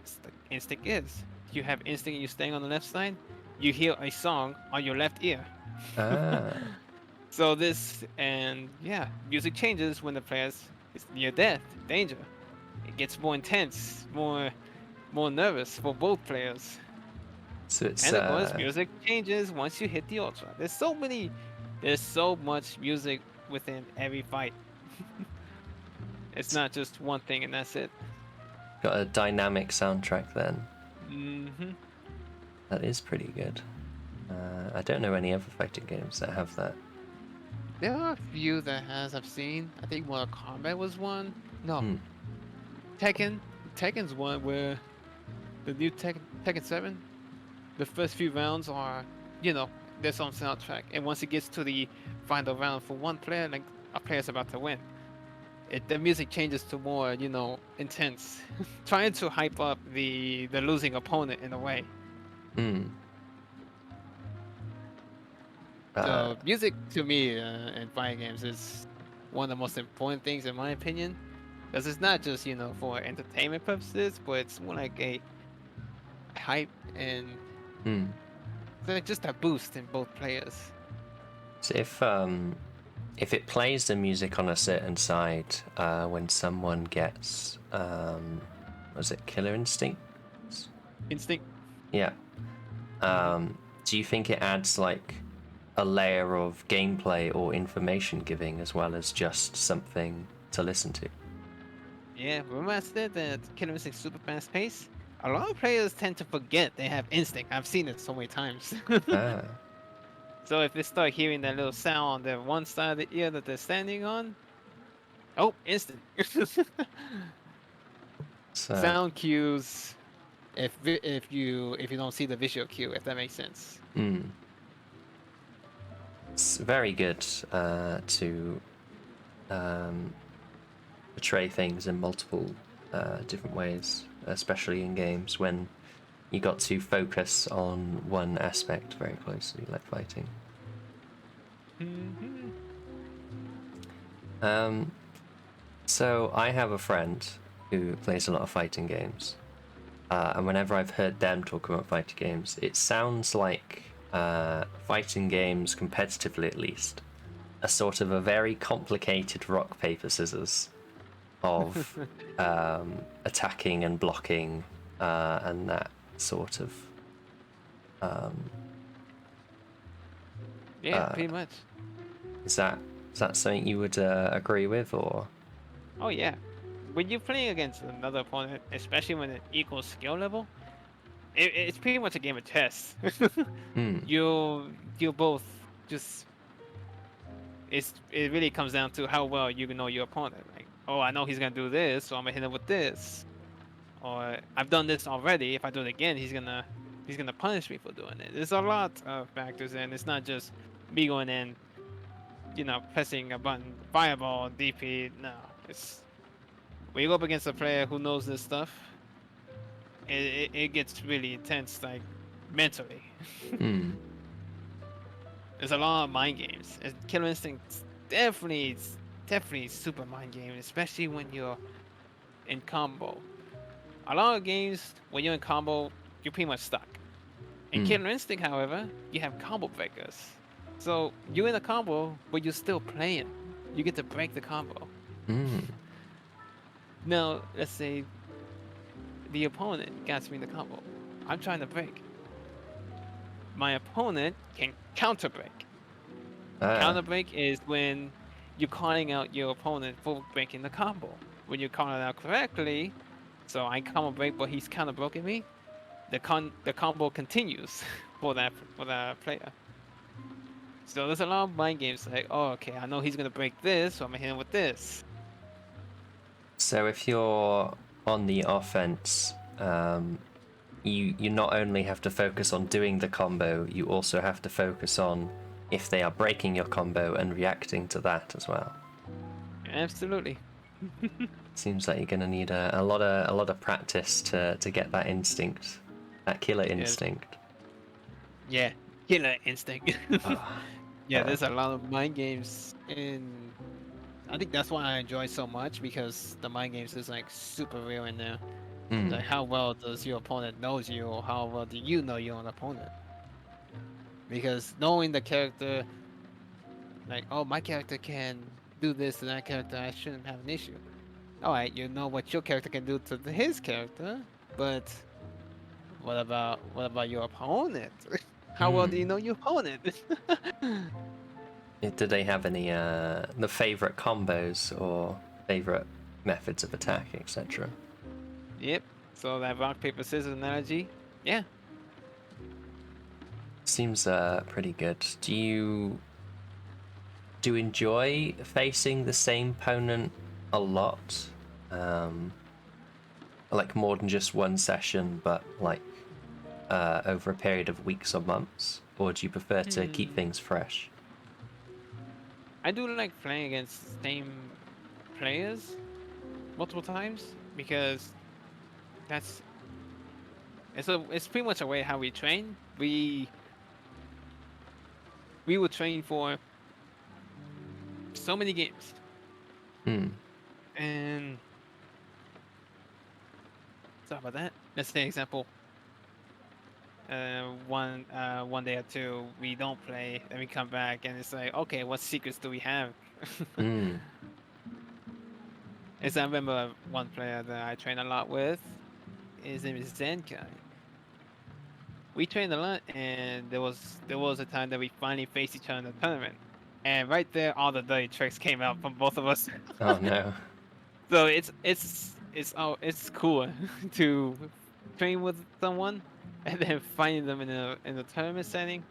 instinct is. You have instinct and you're staying on the left side. You hear a song on your left ear. Ah. So music changes when the players is near death, danger. It gets more intense, more nervous for both players. So it's And of course, music changes once you hit the ultra. There's so much music within every fight. It's not just one thing and that's it. got a dynamic soundtrack then. Hmm. That is pretty good. I don't know any other fighting games that have that. There are a few I've seen. I think Mortal Kombat was one. No, Hmm. Tekken. Tekken's one where the new Tekken 7. The first few rounds are, there's some soundtrack, and once it gets to the final round for one player, like a player's about to win, the music changes to more, intense, trying to hype up the losing opponent in a way. Hmm. Uh, So music to me in fighting games is one of the most important things in my opinion. Because it's not just for entertainment purposes, but it's more like a hype and Hmm. it's like just a boost in both players. So if it plays the music on a certain side when someone gets was it Killer Instinct? Instinct. Yeah. Do you think it adds like a layer of gameplay or information giving as well as just something to listen to? Yeah, remember I said that Killer Instinct super fast pace? A lot of players tend to forget they have instinct. I've seen it so many times. Ah, So if they start hearing that little sound on the one side of the ear that they're standing on, oh, instant. so Sound cues. If you don't see the visual cue, if that makes sense. it's very good to portray things in multiple different ways, especially in games when you got to focus on one aspect very closely, like fighting. Mhm. So I have a friend who plays a lot of fighting games, and whenever I've heard them talk about fighting games, it sounds like fighting games, competitively at least, are sort of a very complicated rock paper scissors of attacking and blocking and that sort of Yeah, uh, pretty much. is that something you would agree with, or Oh yeah. When you're playing against another opponent, especially when it equals skill level, it's pretty much a game of chess. hmm. You'll both just it really comes down to how well you know your opponent. Like, oh, I know he's gonna do this, so I'm gonna hit him with this. Or I've done this already. If I do it again, he's gonna punish me for doing it. There's a lot of factors, and it's not just me going in, pressing a button, fireball, DP. No, it's when you go up against a player who knows this stuff, it gets really intense, like mentally. Hmm. There's a lot of mind games. Killer Instinct's definitely super mind game, especially when you're in combo. A lot of games when you're in combo, you're pretty much stuck. In Hmm. Killer Instinct, however, you have combo breakers. So you're in a combo, but you're still playing. You get to break the combo. Hmm. Now, let's say the opponent gets me in the combo. I'm trying to break. My opponent can counter break. Ah. Counter break is when you're calling out your opponent for breaking the combo. When you call it out correctly, so I combo break, but he's counter broken me. The combo continues for that player. So there's a lot of mind games like, oh, okay, I know he's gonna break this, so I'm gonna hit him with this. So if you're on the offense, you not only have to focus on doing the combo, you also have to focus on if they are breaking your combo and reacting to that as well. Absolutely. Seems like you're gonna need a lot of practice to get that instinct, that killer Yes. instinct. Yeah. Killer instinct. Ah, Yeah, there's a lot of mind games, and I think that's why I enjoy so much because the mind games is like super real in there. hmm. Like how well does your opponent knows you, or how well do you know your own opponent? Because knowing the character, like, oh, my character can do this to that character, I shouldn't have an issue. All right, you know what your character can do to his character, but what about your opponent? How well do you Hmm. know your opponent? Did they have any the favorite combos or favorite methods of attack, etc.? Yep. So that rock paper scissors analogy, yeah. Seems pretty good. Do you enjoy facing the same opponent a lot? Um, like more than just one session, but like over a period of weeks or months? Or do you prefer to keep Hmm. things fresh? I do like playing against same players multiple times because that's it's pretty much a way how we train. We would train for so many games, Hmm. and Sorry about that. Let's say example. One day or two we don't play, then we come back and it's like, okay, what secrets do we have? Mm. As I remember one player that I train a lot with, his name is Zenkai. We trained a lot, and there was a time that we finally faced each other in the tournament, and right there, all the dirty tricks came out from both of us. Oh no. So it's cool to train with someone and then finding them in a tournament setting,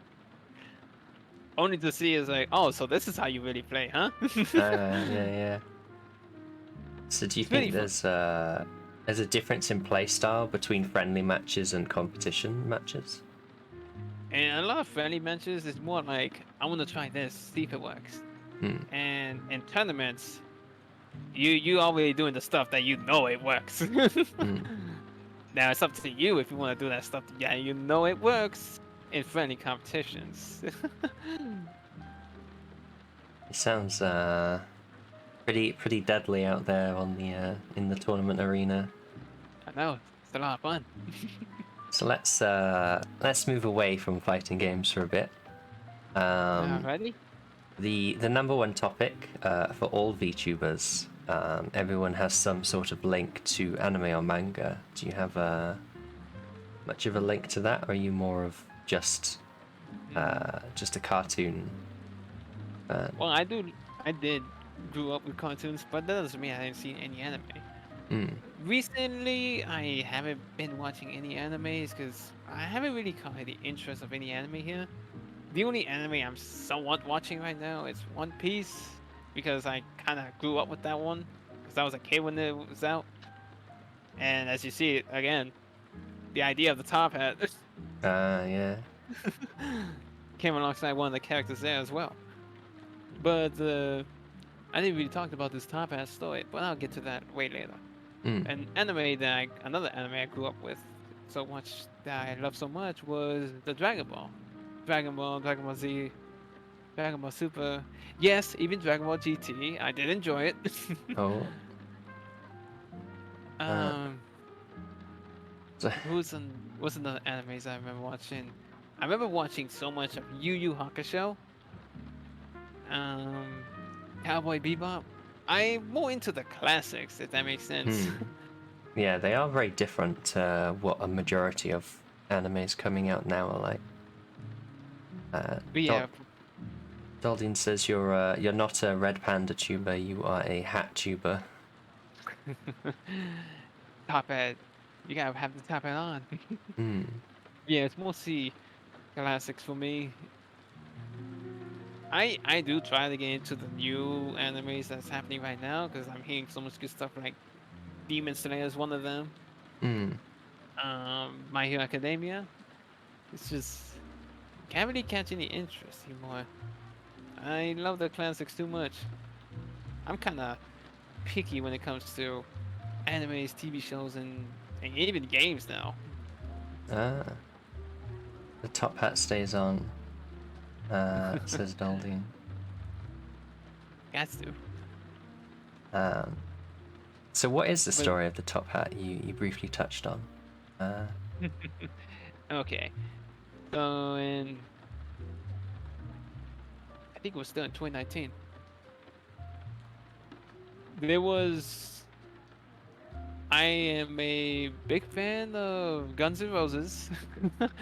only to see is like, oh, so this is how you really play, huh? Yeah, yeah. So do you It's really think fun. there's a difference in play style between friendly matches and competition matches? And a lot of friendly matches is more like, I want to try this, see if it works. Hmm. And in tournaments, you already doing the stuff that you know it works. Hmm. Now it's up to you if you want to do that stuff. Yeah, you know it works in friendly competitions. It sounds pretty deadly out there on the in the tournament arena. I know it's a lot of fun. So let's move away from fighting games for a bit. Ready? The number one topic for all VTubers. Everyone has some sort of link to anime or manga. Do you have much of a link to that, or are you more of just a cartoon fan? Well, I did grew up with cartoons, but that doesn't mean I haven't seen any anime. Mm. Recently, I haven't been watching any animes because I haven't really caught the interest of any anime here. The only anime I'm somewhat watching right now is One Piece because I kind of grew up with that one because I was a kid when it was out. And as you see it again, the idea of the top hat Yeah. came alongside one of the characters there as well. But I didn't really talk about this top hat story, but I'll get to that way later. Mm. Another anime I grew up with so much that I love so much was the Dragon Ball. Dragon Ball, Dragon Ball Z, Dragon Ball Super. Yes, even Dragon Ball GT. I did enjoy it. Oh. Uh, um, so- what's another animes I remember watching? I remember watching so much of Yu Yu Hakusho. Um, Cowboy Bebop. I'm more into the classics, if that makes sense. Yeah, they are very different to what a majority of animes coming out now are like. But yeah, Daldin says you're not a red panda tuber, you are a hat tuber. top hat. You gotta have the top hat on. Hmm. Yeah, it's mostly classics for me. I do try to get into the new animes that's happening right now because I'm hearing so much good stuff like Demon Slayer is one of them. Hmm. My Hero Academia. It's just can't really catch any interest anymore. I love the classics too much. I'm kind of picky when it comes to animes, TV shows, and even games now. Ah. The top hat stays on, says Daldin. Got to. So what is the But story of the top hat you briefly touched on? okay. So I think it was still in 2019. There was. I am a big fan of Guns N' Roses.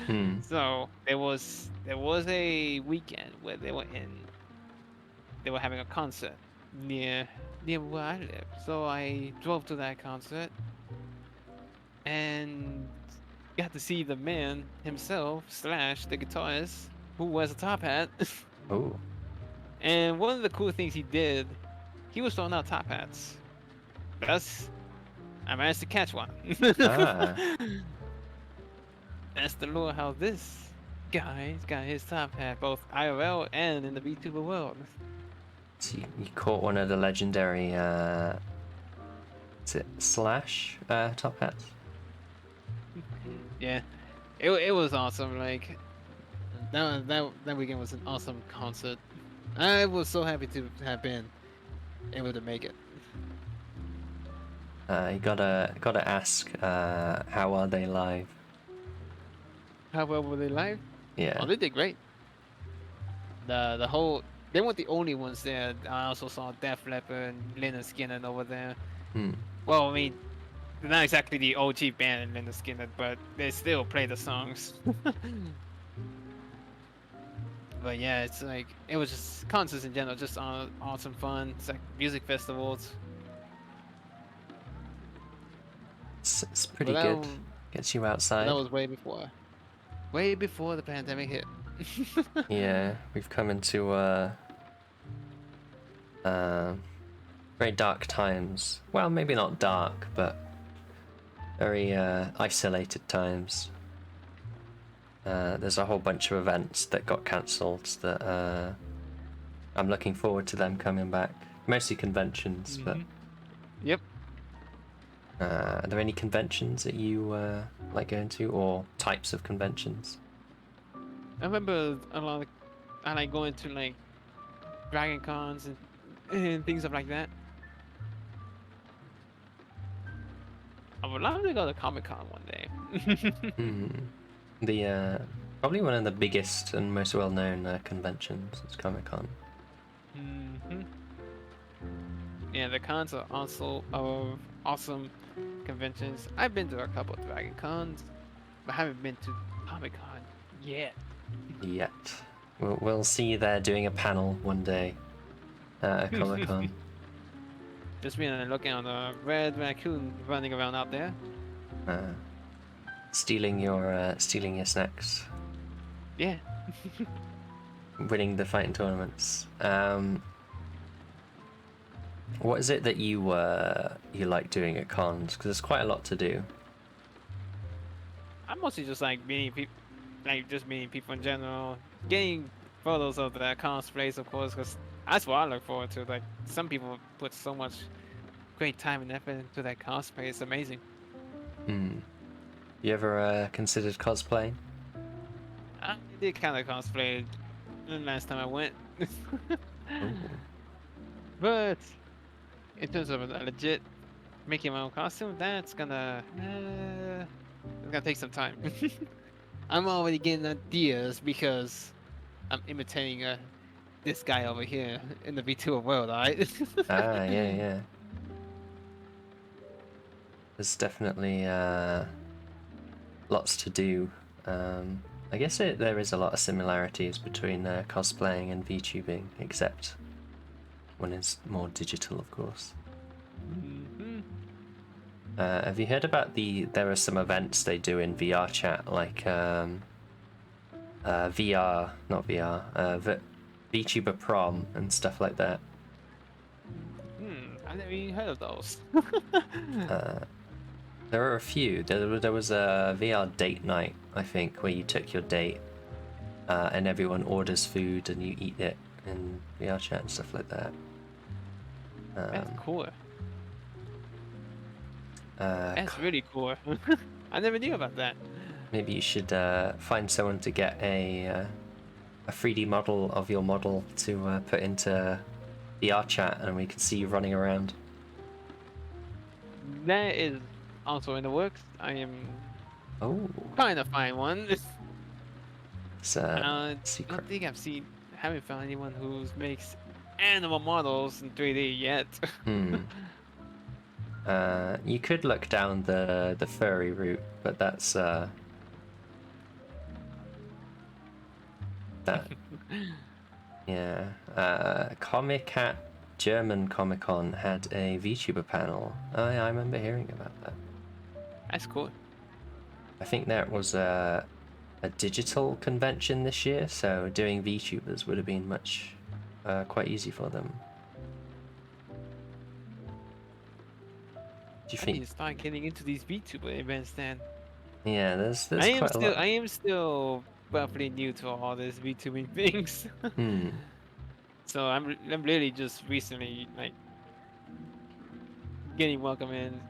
Hmm. So there was a weekend where they were having a concert near where I live. So I drove to that concert and got to see the man himself slash the guitarist who wears a top hat. Oh. And one of the cool things he did, he was throwing out top hats. Thus, I managed to catch one. Ah. That's the lure how this guy's got his top hat both IRL and in the VTuber world. So you caught one of the legendary is it Slash top hats? Yeah, it was awesome. Like that weekend was an awesome concert. I was so happy to have been able to make it. You gotta ask, how are they live? How well were they live? Yeah. Oh, they did great. The whole they weren't the only ones there. I also saw Def Leppard and Lynyrd Skynyrd over there. Hmm. Well, I mean, they're not exactly the OG band in Lynyrd Skynyrd, but they still play the songs. But yeah, it's like it was just concerts in general, just awesome fun. It's like music festivals. It's But pretty that, good. Gets you but that outside. was way before the pandemic hit. Yeah, we've come into uh, very dark times. Well, maybe not dark, but very isolated times. There's a whole bunch of events that got cancelled that I'm looking forward to them coming back. Mostly conventions, but Yep. are there any conventions that you like going to, or types of conventions? I remember a lot of I like going to like Dragon Cons and things of like that. I would love to go to Comic Con one day. Hmm. The probably one of the biggest and most well-known conventions is Comic Con. hmm Yeah, the cons are also awesome conventions. I've been to a couple of Dragon Cons, but haven't been to Comic Con yet. Yet, we'll see you there doing a panel one day at Comic Con. Just been looking on a red raccoon running around out there. Stealing your snacks, Yeah. winning the fighting tournaments. What is it that you like doing at cons? Because there's quite a lot to do. I'm mostly just like meeting people, like just meeting people in general, getting photos of the cosplays, of course, because that's what I look forward to. Like some people put so much great time and effort into that cosplay. It's amazing. Hmm. You ever considered cosplaying? I did kind of cosplay the last time I went, Ooh. but in terms of a legit making my own costume, it's gonna take some time. I'm already getting ideas because I'm imitating this guy over here in the VTuber world, alright? Ah, yeah. There's definitely lots to do. I guess there is a lot of similarities between cosplaying and VTubing, except one is more digital, of course. Mhm. Have you heard about there are some events they do in VR chat, like VR, not VR, VTuber prom and stuff like that. I never even heard of those. There are a few. There was a VR date night, I think, where you took your date and everyone orders food and you eat it in VR chat and stuff like that. That's cool. Uh, That's really cool. I never knew about that. Maybe you should find someone to get a 3D model of your model to put into VR chat, and we can see you running around. That is also in the works. I am Oh, trying to find one. it's I secret. don't think haven't found anyone who makes animal models in 3D yet. You could look down the furry route, but that's that. Yeah. Comic at German Comic Con had a VTuber panel. Oh yeah, I remember hearing about that. That's cool. I think that was a digital convention this year, so doing VTubers would have been quite easy for them. Do you I think? need to start getting into these VTuber events then. Yeah, there's quite a lot. I am still roughly new to all these VTubing things. So I'm really just recently like getting welcome in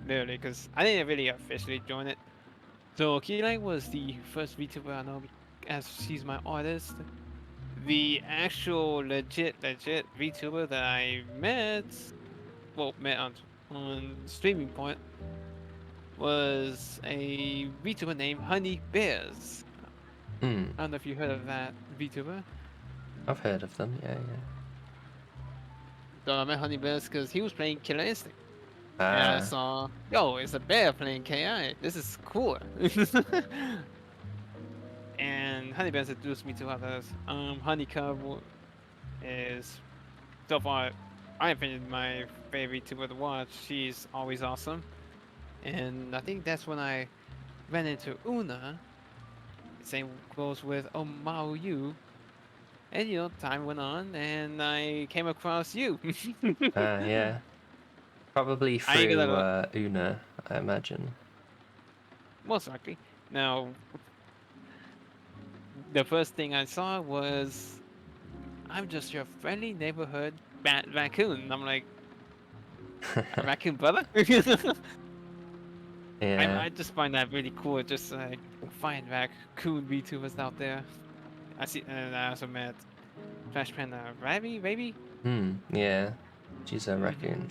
literally because I didn't really officially join it. So Keylight was the first VTuber I know as she's my artist. The actual legit VTuber that I met, well met on on Streaming Point was a VTuber named Honey Bears. Hmm. I don't know if you heard of that VTuber. I've heard of them. Yeah, yeah. So I met Honey Bears because he was playing Killer Instinct. And I Ah. saw, yo, it's a bear playing KI. This is cool. And Honey Bears introduced me to others. Honeycomb is so far, I think my favorite tuber to watch. She's always awesome. And I think that's when I ran into Una. Same goes with Omaoyu. And time went on, and I came across you. Yeah. Probably I ain't through gonna Una, I imagine. most likely. Now, the first thing I saw was, "I'm just your friendly neighborhood raccoon." I'm like, "A raccoon brother?" Yeah. I just find that really cool. Just like find raccoon VTubers out there. I see, and I also met Flash Panda Ravi. Hmm. Yeah. She's a Mm-hmm. raccoon.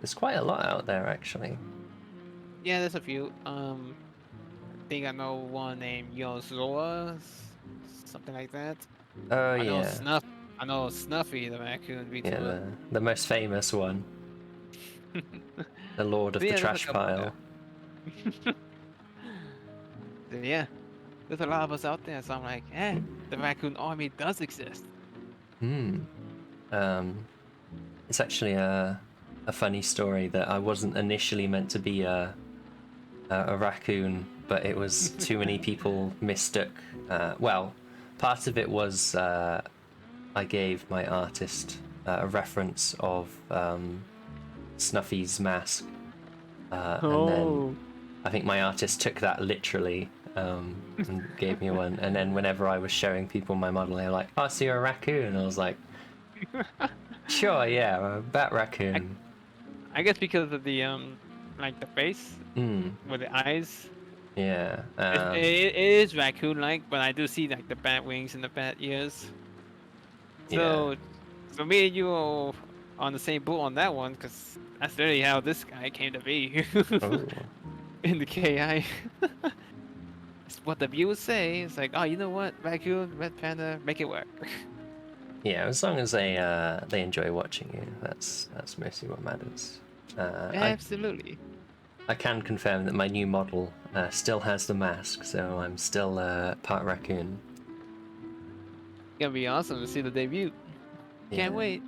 There's quite a lot out there, actually. Yeah, there's a few. I think I know one named Yozoa, something like that. Oh I know yeah. I know Snuffy, the raccoon Yeah. VTuber. The most famous one, the Lord of But the yeah, there's a Trash couple Pile. there. So yeah, there's a lot of us out there. So I'm like, the raccoon army does exist. Hmm. Um. It's actually a funny story that I wasn't initially meant to be a raccoon, but it was too many people mistook. Well, part of it was I gave my artist a reference of Snuffy's mask, and then Oh. I think my artist took that literally and gave me one. And then whenever I was showing people my model, they were like, "Oh, so you're a raccoon?" I was like, "Sure, yeah, I'm a bat I, raccoon." I guess because of the like the face Hmm. with the eyes. Yeah. It is raccoon-like, but I do see like the bat wings and the bat ears. Yeah. So, so me and you are on the same boat on that one, because that's literally how this guy came to be Oh. in the KI. It's what the viewers say. It's like, oh, you know what, raccoon, red panda, make it work. Yeah, as long as they enjoy watching you, that's mostly what matters. Uh, I Absolutely. I can confirm that my new model still has the mask, so I'm still part raccoon. Gonna be awesome to see the debut. Can't Yeah. wait.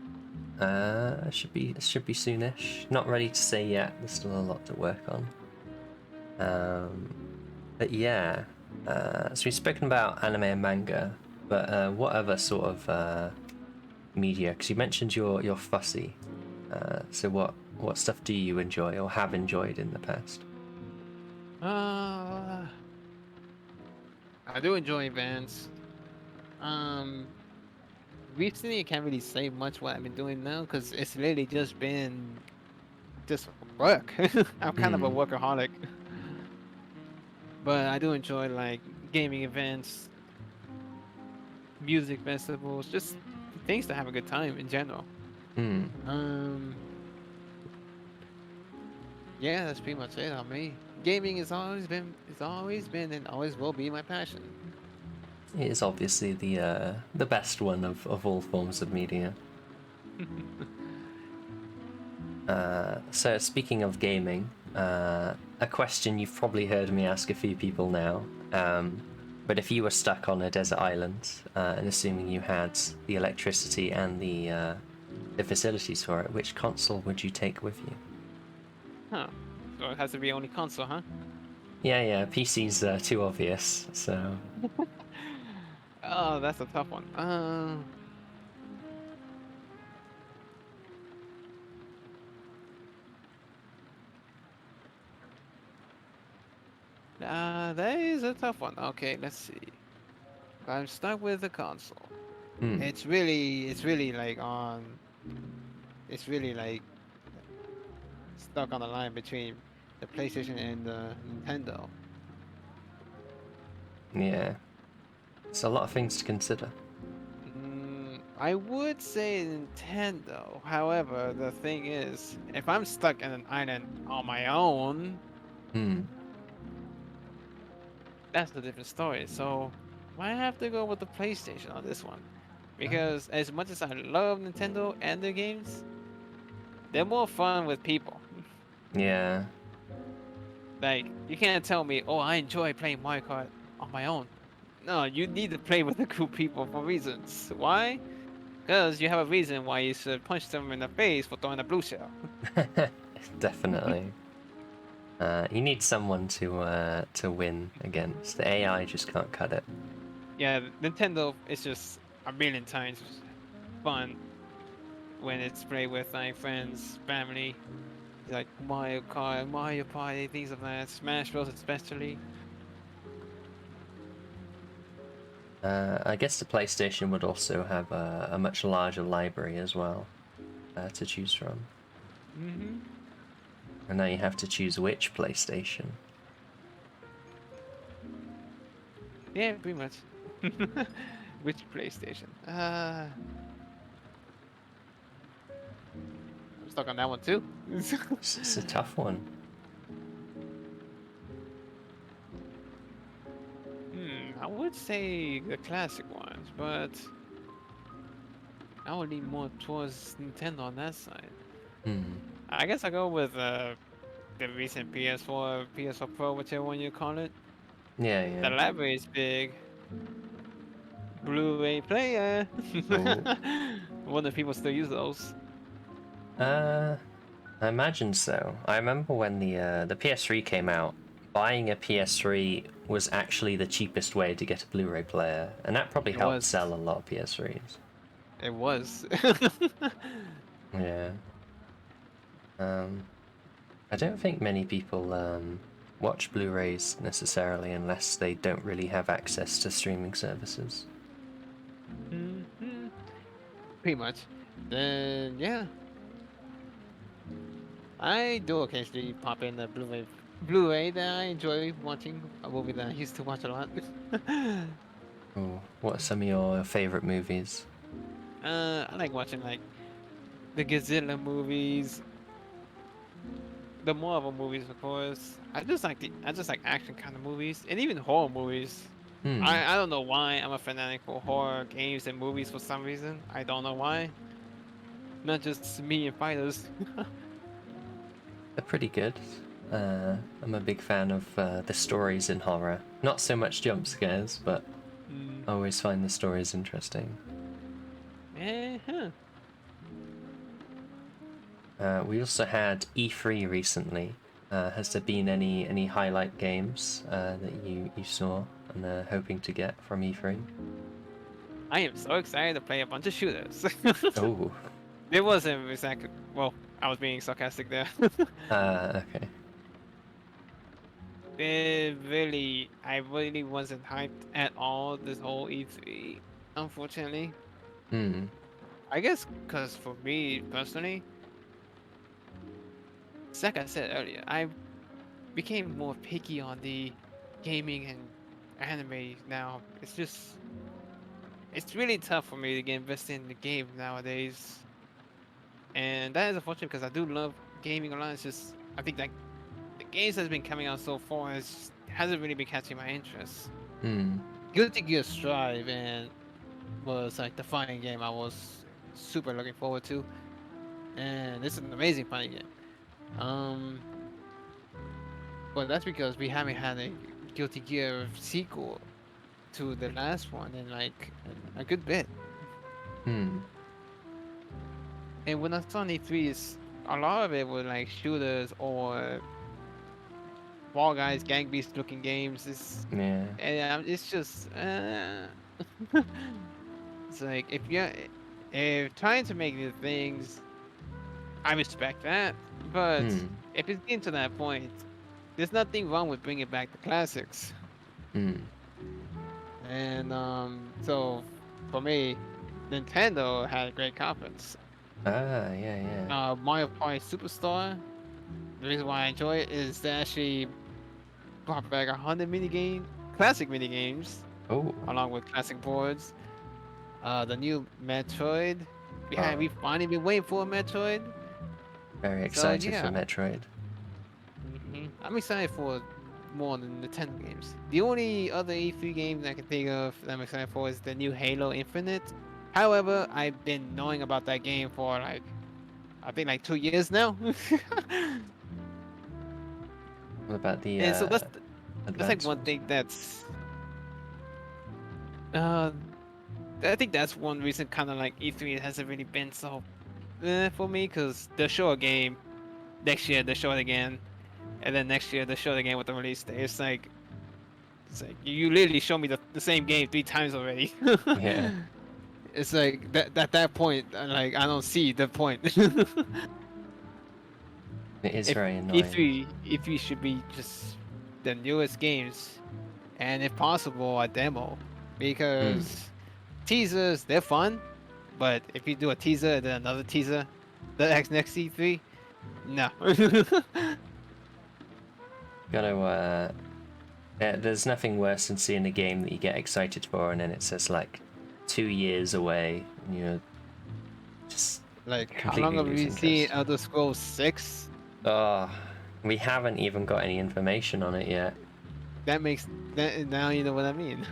Should be soonish. Not ready to say yet. There's still a lot to work on. But yeah. So we've spoken about anime and manga, but what other sort of media? Because you mentioned you're fussy. So what stuff do you enjoy or have enjoyed in the past? Uh, I do enjoy events. Um, Recently I can't really say much what I've been doing now because it's literally just been just work. I'm kind of a Hmm. workaholic, but I do enjoy like gaming events, music festivals, just things to have a good time in general. Hmm. Um, yeah, that's pretty much it on me. Gaming it's always been, and always will be my passion. It is obviously the best one of all forms of media. So speaking of gaming, a question you've probably heard me ask a few people now. But if you were stuck on a desert island, and assuming you had the electricity and the facilities for it, which console would you take with you? Huh. So it has to be only console, huh? Yeah, PC's too obvious. So Oh, that's a tough one. That is a tough one. Okay, let's see. If I'm stuck with the console. hmm, It's really like it's really like stuck on the line between the PlayStation and the Nintendo. yeah, it's a lot of things to consider. Mm, I would say Nintendo. However, the thing is, if I'm stuck in an island on my own, Hmm. that's a different story. So I have to go with the PlayStation on this one. Because as much as I love Nintendo and their games, they're more fun with people. Yeah. Like, you can't tell me, oh, I enjoy playing Mario Kart on my own. No, you need to play with a group of people for reasons. Why? Because you have a reason why you should punch them in the face for throwing a blue shell. Definitely. You need someone to win against. The AI just can't cut it. Yeah, Nintendo is just a million times fun when it's played with like friends, family, like Mario Kart, Mario Party, things of that. Smash Bros. Especially. I guess the PlayStation would also have a much larger library as well to choose from. Mm-hmm. And now you have to choose which PlayStation. Yeah, pretty much. Which PlayStation? I'm stuck on that one too. It's a tough one. I would say the classic ones, but I would lean more towards Nintendo on that side. Hmm. I guess I go with the recent PS4, PS4 Pro, whichever one you call it. Yeah, The yeah. library is big. Blu-ray player. Oh. Wonder if people still use those. Uh, I imagine so. I remember when the PS3 came out, buying a PS3 was actually the cheapest way to get a Blu-ray player, and that probably It helped was. sell a lot of PS3s. It was. Yeah. Um, I don't think many people watch Blu-rays necessarily unless they don't really have access to streaming services. Mhm. Pretty much. Then yeah, I do occasionally pop in the Blu-ray that I enjoy watching. A movie that I used to watch a lot. Oh, what are some of your favorite movies? I like watching like the Godzilla movies, the Marvel movies, of course. I just like action kind of movies, and even horror movies. Hmm, I don't know why I'm a fanatic for horror games and movies for some reason. I don't know why. Not just me and fighters. they're pretty good. I'm a big fan of the stories in horror. Not so much jump scares, but Mm. I always find the stories interesting. Huh. We also had E3 recently. Has there been any highlight games that you saw and are hoping to get from E3? I am so excited to play a bunch of shooters. Oh, It wasn't exactly. Well, I was being sarcastic there. okay. I really wasn't hyped at all this whole E3, unfortunately. Hmm. I guess because for me personally, it's like I said earlier, I became more picky on the gaming and anime now. It's really tough for me to get invested in the game nowadays. And that is unfortunate because I do love gaming a lot. It's just, I think that the games that's been coming out so far hasn't really been catching my interest. Hmm. Guilty Gear Strive and was like the fighting game I was super looking forward to, and it's an amazing fighting game. Um, but that's because we haven't had a Guilty Gear sequel to the last one in like a good bit. Hmm. And when I saw on E3, a lot of it was like shooters or Fall Guys, Gang Beast looking games. Yeah. It's just it's like if trying to make new things, I respect that. But Hmm. if it's getting to that point, there's nothing wrong with bringing back the classics. Hmm. And so for me, Nintendo had great confidence. Ah, yeah, yeah. Mario Party Superstar. The reason why I enjoy it is they actually brought back 100 classic mini games, Oh. along with classic boards. The new Metroid. Oh, We finally been waiting for a Metroid. very So excited for yeah, Metroid. I'm excited for more on the Nintendo games. The only other E3 game I can think of that I'm excited for is the new Halo Infinite. However, I've been knowing about that game for like I think like 2 years now. What about the And so that's like advanced one ones? thing uh I think that's one reason kind of like E3 hasn't really been so for me because they'll show a game next year, they'll show it again, and then next year they'll show it again with the release date. It's like you literally show me the same game 3 times already. Yeah, It's like that at that point, like I don't see the point. it is If very annoying. E3 should be just the newest games, and if possible, a demo, Hmm. because teasers they're fun, but if you do a teaser and then another teaser, the next E3, no. Gotta yeah, there's nothing worse than seeing a game that you get excited for and then it says like 2 years away and you're just Like how long completely have lose we seen interest. Elder Scrolls 6? Oh, we haven't even got any information on it yet. That makes that now you know what I mean.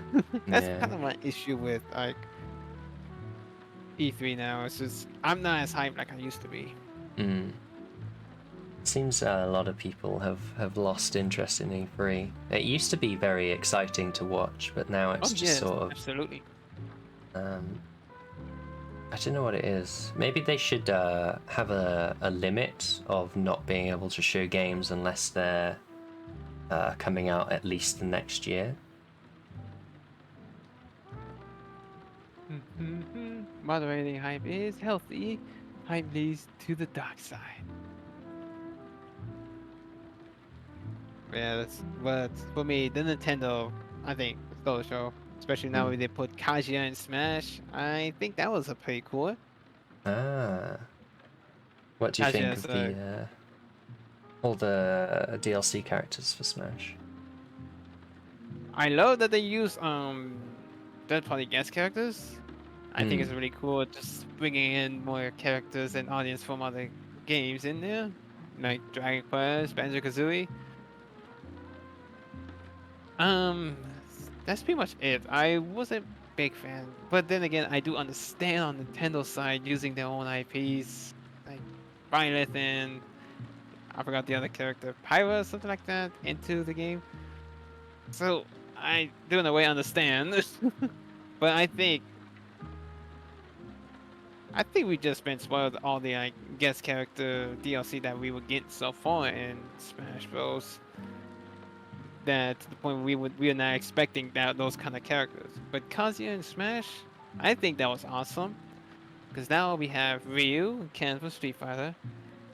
That's Yeah. kind of my issue with like E3 now. It's just I'm not as hyped like I used to be. Mm. Seems a lot of people have lost interest in E3. It used to be very exciting to watch, but now Oh it's just yes, sort of absolutely. um, I don't know what it is. Maybe they should have a limit of not being able to show games unless they're coming out at least the next year. Moderating hype is healthy. Hype leads to the dark side. Yeah, but for me, the Nintendo, I think, stole the show. Especially now Mm. when they put Kaguya in Smash. I think that was a pretty cool. Ah, what do you think Kaguya's of the all the DLC characters for Smash? I love that they use third party guest characters. I think Hmm. it's really cool just bringing in more characters and audience from other games in there, like Dragon Quest, Banjo Kazooie. Um, that's pretty much it. I wasn't big fan, but then again, I do understand on Nintendo side using their own IPs, like Violet and I forgot the other character, Pyra, something like that, into the game. So I do in a way understand, but I think we just been spoiled all the like guest character DLC that we would get so far in Smash Bros. That to the point we are not expecting that those kind of characters. But Kazuya in Smash, I think that was awesome because now we have Ryu, Ken from Street Fighter,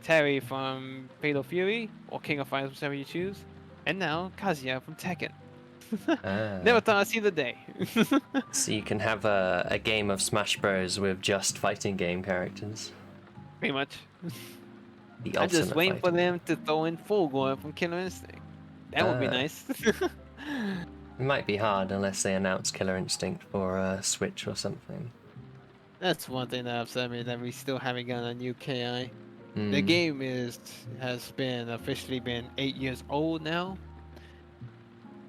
Terry from Fatal Fury or King of Fighters, whichever you choose, and now Kazuya from Tekken. Never Ah, thought I'd see the day. so you can have a game of Smash Bros with just fighting game characters. Pretty much. The I'm just ultimate waiting for fighting game. them to throw in Fulgore from Killer Instinct. That would be Ah, nice. it might be hard unless they announce Killer Instinct for Switch or something. That's one thing that upset me that we still haven't gotten a new KI. The Hmm. game has been officially been 8 years old now,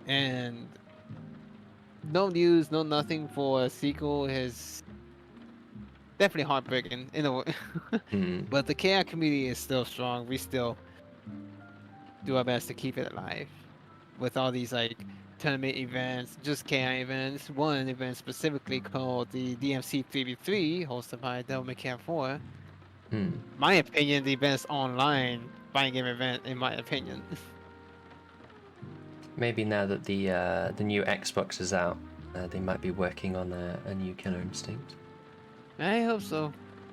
and no news, no nothing for a sequel is definitely heartbreaking in a way. Hmm. But the KI community is still strong. We still do our best to keep it alive with all these like tournament events, just KI events. One event specifically called the DMC 3v3, hosted by Devil May Cry 4. Hmm. My opinion, the best online fighting game event, in my opinion. Maybe now that the new Xbox is out, they might be working on a new Killer Instinct. I hope so.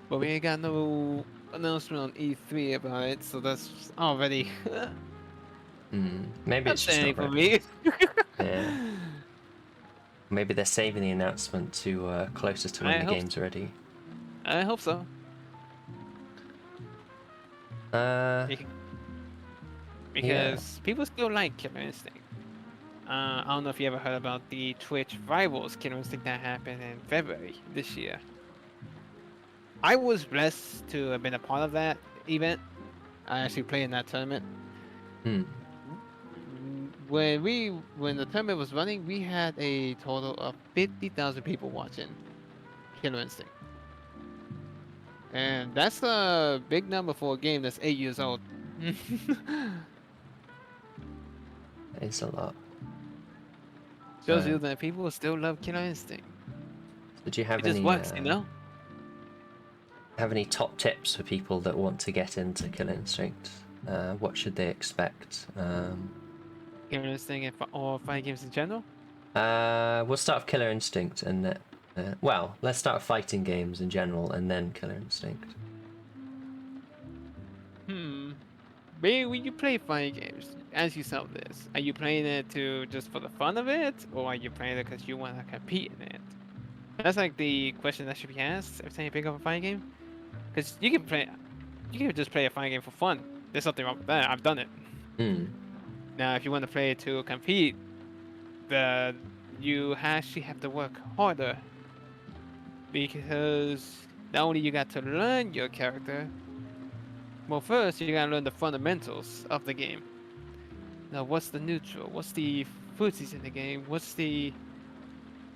But we ain't got no announcement on E3 about it, so that's already Hmm. Maybe it's just upsetting not for ready. me. Yeah. Maybe they're saving the announcement to closer to when I the hope game's ready. I hope so. Uh, Bec- yeah. Because people still like Killer Instinct. I don't know if you ever heard about the Twitch Rivals Killer Instinct that happened in February this year. I was blessed to have been a part of that event. I actually played in that tournament. Hmm. When the tournament was running, we had a total of 50,000 people watching Killer Instinct, and that's a big number for a game that's 8 years old. That is a lot. Shows you that people still love Killer Instinct. Did you have It just any works, you know. have any top tips for people that want to get into Killer Instinct? What should they expect? Killer Instinct or fighting games in general. We'll start with Killer Instinct, and well, let's start with fighting games in general, and then Killer Instinct. Maybe when you play fighting games, ask yourself this: are you playing it to just for the fun of it, or are you playing it because you want to compete in it? That's like the question that should be asked every time you pick up a fighting game. Because you can just play a fighting game for fun. There's nothing wrong with that. I've done it. Hmm. Now, if you want to play it to compete, you actually have to work harder, because not only you got to learn your character. Well, first you gotta learn the fundamentals of the game. Now, what's the neutral? What's the footsies in the game? What's the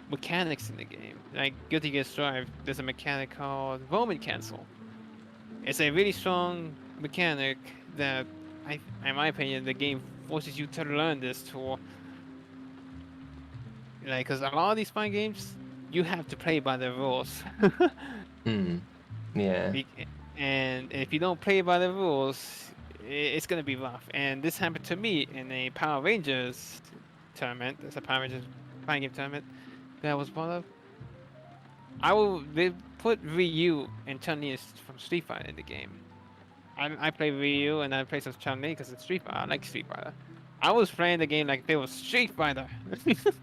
mechanics in the game? Like Guilty Gear Strive, there's a mechanic called Roman Cancel. It's a really strong mechanic that, in my opinion, the game forces you to learn this tool. Like, because a lot of these fighting games, you have to play by the rules. Hmm. Yeah. And if you don't play by the rules, it's gonna be rough. And this happened to me in a Power Rangers tournament. It's a Power Rangers fighting game tournament that I was part of. They put Ryu and Chun-Li from Street Fighter in the game. I play Ryu and I play some Chun-Li because it's Street Fighter. I like Street Fighter. I was playing the game like it was Street Fighter.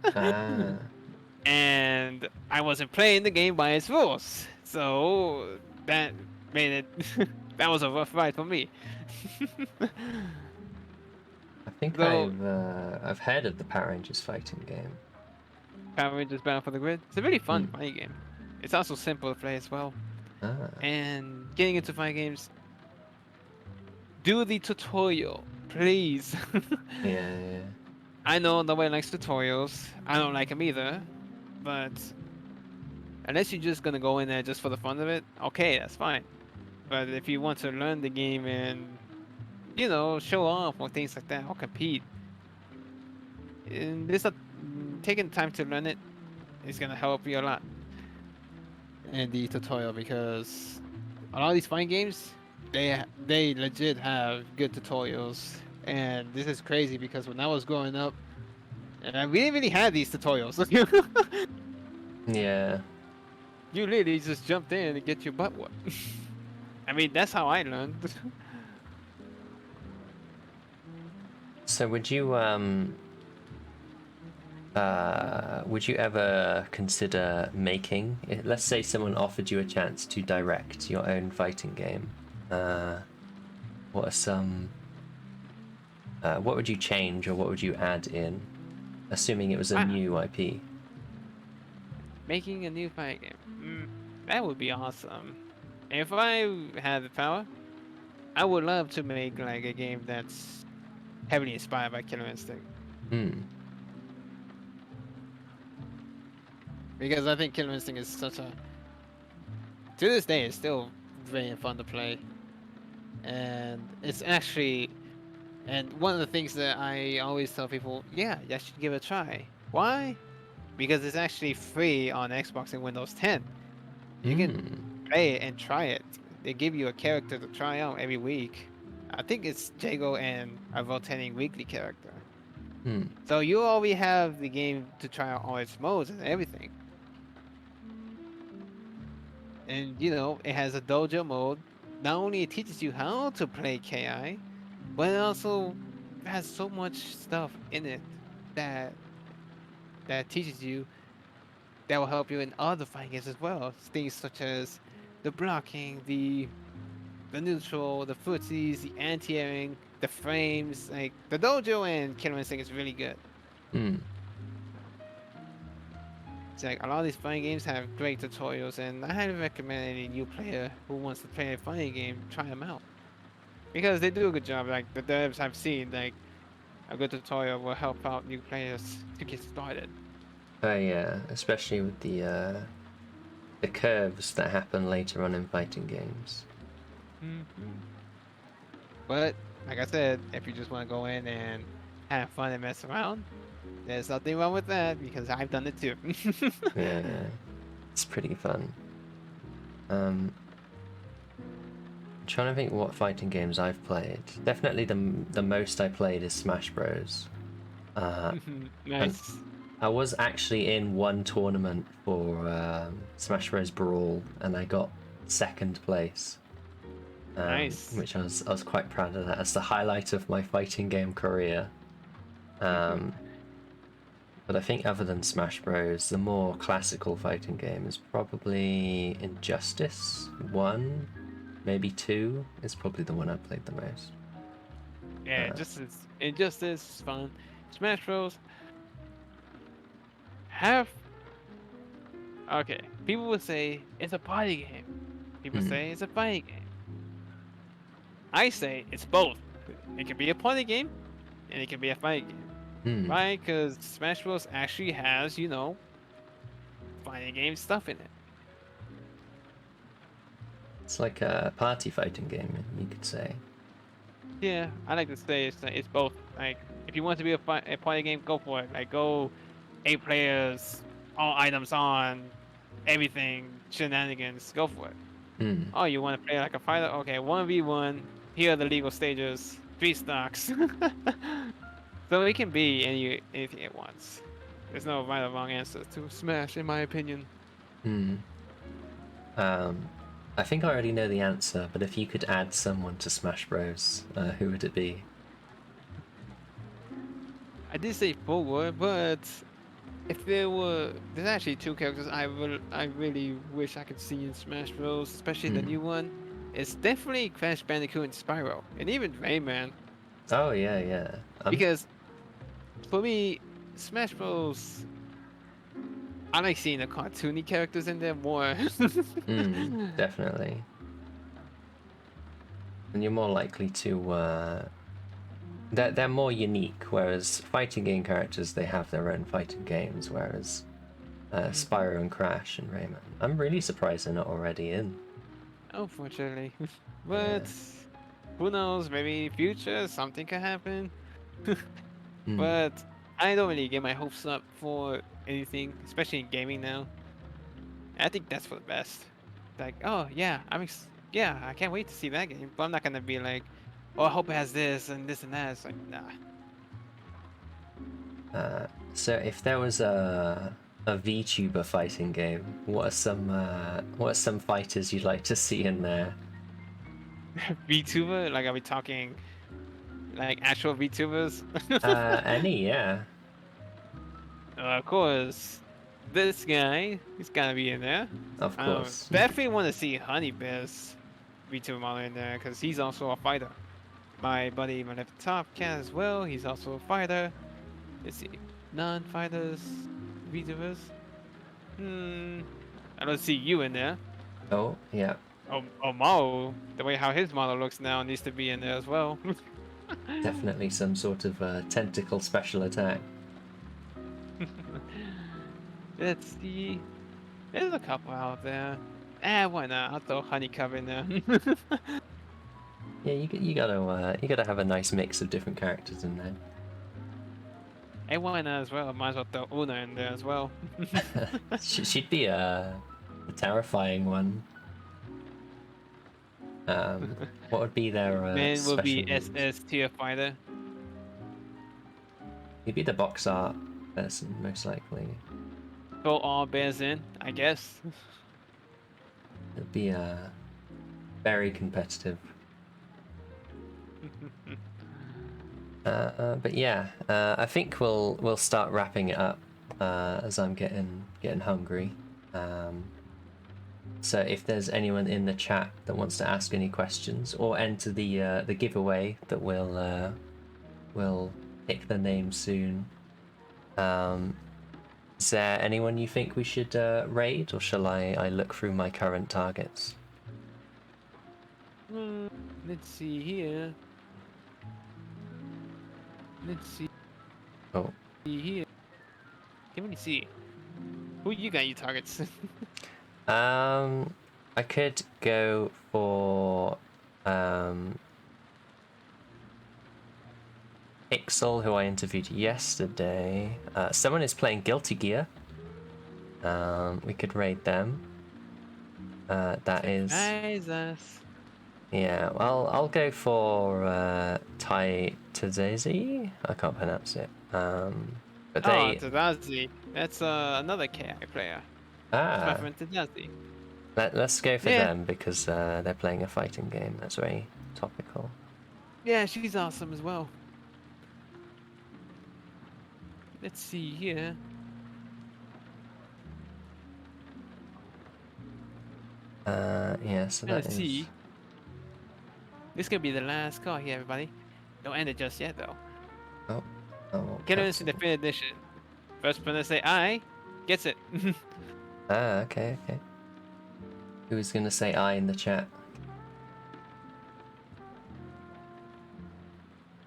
Ah. And I wasn't playing the game by its rules. So that made it that was a rough ride for me. I think So I've heard of the Power Rangers fighting game. Power Rangers Battle for the Grid. It's a really fun fighting game. It's also simple to play as well. Ah. And getting into fighting games, do the tutorial, please. Yeah. I know nobody likes tutorials. I don't like them either. But unless you're just gonna go in there just for the fun of it, okay, that's fine. But if you want to learn the game and, show off or things like that, or compete, and taking time to learn it is gonna help you a lot. And the tutorial, because a lot of these fighting games, they legit have good tutorials. And this is crazy because when I was growing up, and we didn't really have these tutorials. Yeah. You literally just jumped in and get your butt whooped. I mean, that's how I learned. So would you ever consider making, let's say someone offered you a chance to direct your own fighting game, what are some, what would you change or what would you add in, assuming it was a new IP? Making a new fighting game, that would be awesome. If I had the power, I would love to make like a game that's heavily inspired by Killer Instinct. Because I think Killer Instinct is to this day, it's still very fun to play. And it's actually, and one of the things that I always tell people, yeah, you should give it a try. Why? Because it's actually free on Xbox and Windows 10. You can play it and try it. They give you a character to try out every week. I think it's Jago and a rotating weekly character. So you already have the game to try out all its modes and everything. And it has a dojo mode. Not only it teaches you how to play KI, but it also has so much stuff in it that teaches you, that will help you in other fighting games as well. Things such as the blocking, the neutral, the footsies, the anti-airing, the frames. Like the dojo and Killer Instinct is really good. Hmm. It's like a lot of these fighting games have great tutorials, and I highly recommend any new player who wants to play a fighting game try them out because they do a good job. Like the devs I've seen, like a good tutorial will help out new players to get started. Oh yeah, especially with the curves that happen later on in fighting games. But like I said, if you just want to go in and have fun and mess around, there's nothing wrong with that because I've done it too. Yeah, yeah, it's pretty fun. I'm trying to think what fighting games I've played. Definitely the most I played is Smash Bros. And Nice. I was actually in one tournament for Smash Bros. Brawl, and I got second place, Nice. which I was quite proud of that. That's the highlight of my fighting game career. But I think other than Smash Bros, the more classical fighting game is probably Injustice 1, maybe 2 is probably the one I played the most. Yeah, Injustice is fun. Smash Bros. Have okay. People would say it's a party game. People Hmm. say it's a fighting game. I say it's both. It can be a party game and it can be a fighting game. Hmm. Right? Because Smash Bros. Actually has, fighting game stuff in it. It's like a party fighting game, you could say. Yeah, I like to say it's both. Like, if you want to be a party game, go for it. Like, go 8 players, all items on, everything, shenanigans, go for it. Hmm. Oh, you want to play like a fighter? Okay, 1v1. Here are the legal stages, 3 stocks. So it can be anything it wants. There's no right or wrong answer to Smash, in my opinion. Hmm. I think I already know the answer, but if you could add someone to Smash Bros, who would it be? I did say forward, but if there's actually 2 characters I really wish I could see in Smash Bros, especially the Hmm. new one. It's definitely Crash Bandicoot and Spyro, and even Rayman, Oh yeah, yeah. because for me, Smash Bros. I like seeing the cartoony characters in there more. Definitely. And you're more likely to they're more unique, whereas fighting game characters they have their own fighting games, whereas Spyro and Crash and Rayman. I'm really surprised they're not already in. Unfortunately, Yeah. but who knows? Maybe future something could happen. Mm. But I don't really get my hopes up for anything, especially in gaming now. I think that's for the best. Like, oh yeah, yeah, I can't wait to see that game. But I'm not gonna be like, oh, I hope it has this and this and that. It's like, nah. So if there was a VTuber fighting game, what are some fighters you'd like to see in there? VTuber, like, are we talking like actual VTubers? Any, yeah, Of course, this guy, he's gotta be in there. of course. Definitely want to see Honey Bear's VTuber model in there because he's also a fighter. My buddy, my left top can as well. He's also a fighter. Let's see, non-fighters, VTubers. I don't see you in there. Oh, yeah, Oh, Mao, the way how his model looks now needs to be in there as well. definitely some sort of tentacle special attack. Let's see. There's a couple out there. Why not? I'll throw Honeycutt in there. Yeah, you gotta have a nice mix of different characters in there. Why not as well? Might as well throw Una in there as well. She'd be a terrifying one. What would be their Man will special be moves? SS tier fighter. He'd be the box art person, most likely. Throw all bears in, I guess. It'd be very competitive. But yeah, I think we'll start wrapping it up as I'm getting hungry. So if there's anyone in the chat that wants to ask any questions or enter the giveaway that we'll pick the name soon, Is there anyone you think we should raid, or shall I look through my current targets? Let's see here. Let's see Oh, here. Can we see? Who you got your targets? I could go for Ixel, who I interviewed yesterday. Someone is playing Guilty Gear. We could raid them. That is... Jesus. Yeah, well, I'll go for Tai Tadezi. I can't pronounce it. But Oh, they... Tadazi. That's another KI player. That's my Ah, friend Tadazi. let's go for Yeah, them because they're playing a fighting game. That's very topical. yeah, she's awesome as well. Let's see here. Yeah, so that Let's is... see. This could be the last call here, everybody. Don't end it just yet, though. Oh, oh, Get us cancel. in the fifth edition. First person to say I gets it. Ah, okay, okay. Who's gonna say I in the chat?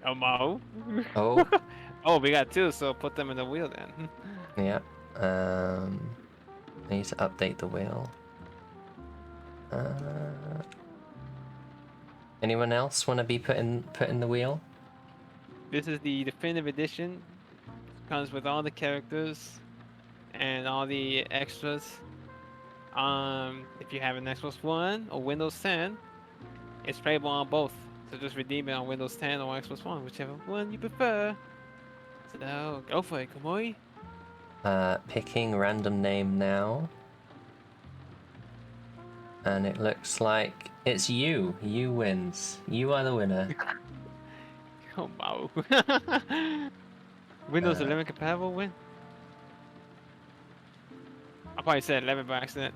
Oh, Mo. Oh, Oh, we got two, so put them in the wheel then. yeah. I need to update the wheel. Anyone else want to be put in the wheel? This is the definitive edition. Comes with all the characters and all the extras. If you have an Xbox One or Windows 10, it's playable on both. So just redeem it on Windows 10 or Xbox One, whichever one you prefer. So go for it, Kamui. Picking random name now. And it looks like it's you. You wins. You are the winner. Come on. Windows 11 compatible win? I probably said 11 by accident.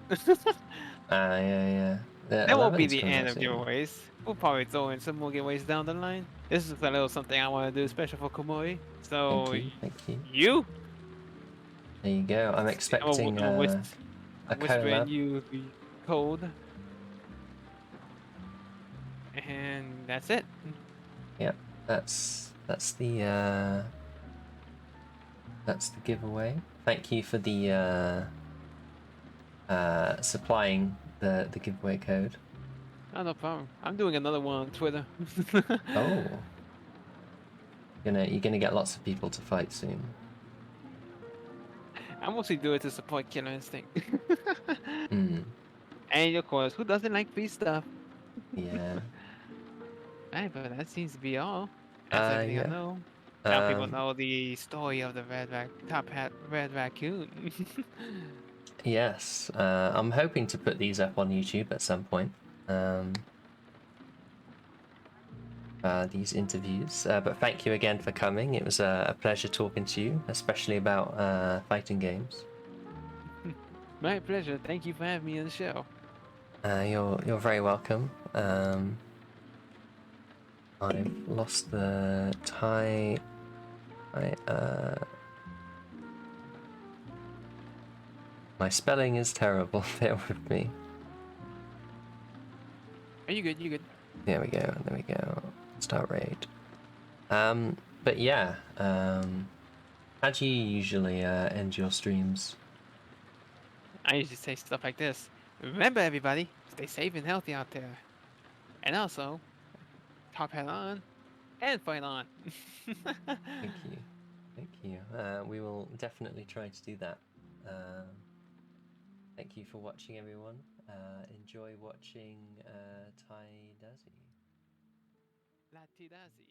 Yeah, yeah. The That won't be 11's the coming end out of soon. giveaways. We'll probably throw in some more giveaways down the line. This is a little something I want to do special for Kamui. So, Thank you. you? There you go. I'm expecting a Whisper in collab. you the code. And that's it. Yep, that's the giveaway. Thank you for the supplying the giveaway code. Oh, no problem. I'm doing another one on Twitter. Oh, you're gonna get lots of people to fight soon. I mostly do it to support Killer Instinct. Hmm. And of course, who doesn't like free stuff? Yeah. Right, but that seems to be all. That's everything I Yeah. know. Now people know the story of the top hat red raccoon. Yes. I'm hoping to put these up on YouTube at some point. These interviews. But thank you again for coming. It was a pleasure talking to you, especially about fighting games. My pleasure. Thank you for having me on the show. You're very welcome. I've lost the tie. My spelling is terrible. Bear with me. Are you good? You good? There we go. There we go. Start raid. But yeah. How do you usually end your streams? I usually say stuff like this. Remember, everybody, stay safe and healthy out there. And also, top hat on and fight on. Thank you. Thank you. We will definitely try to do that. Thank you for watching, everyone. Enjoy watching Tai Dazi. Latidazi.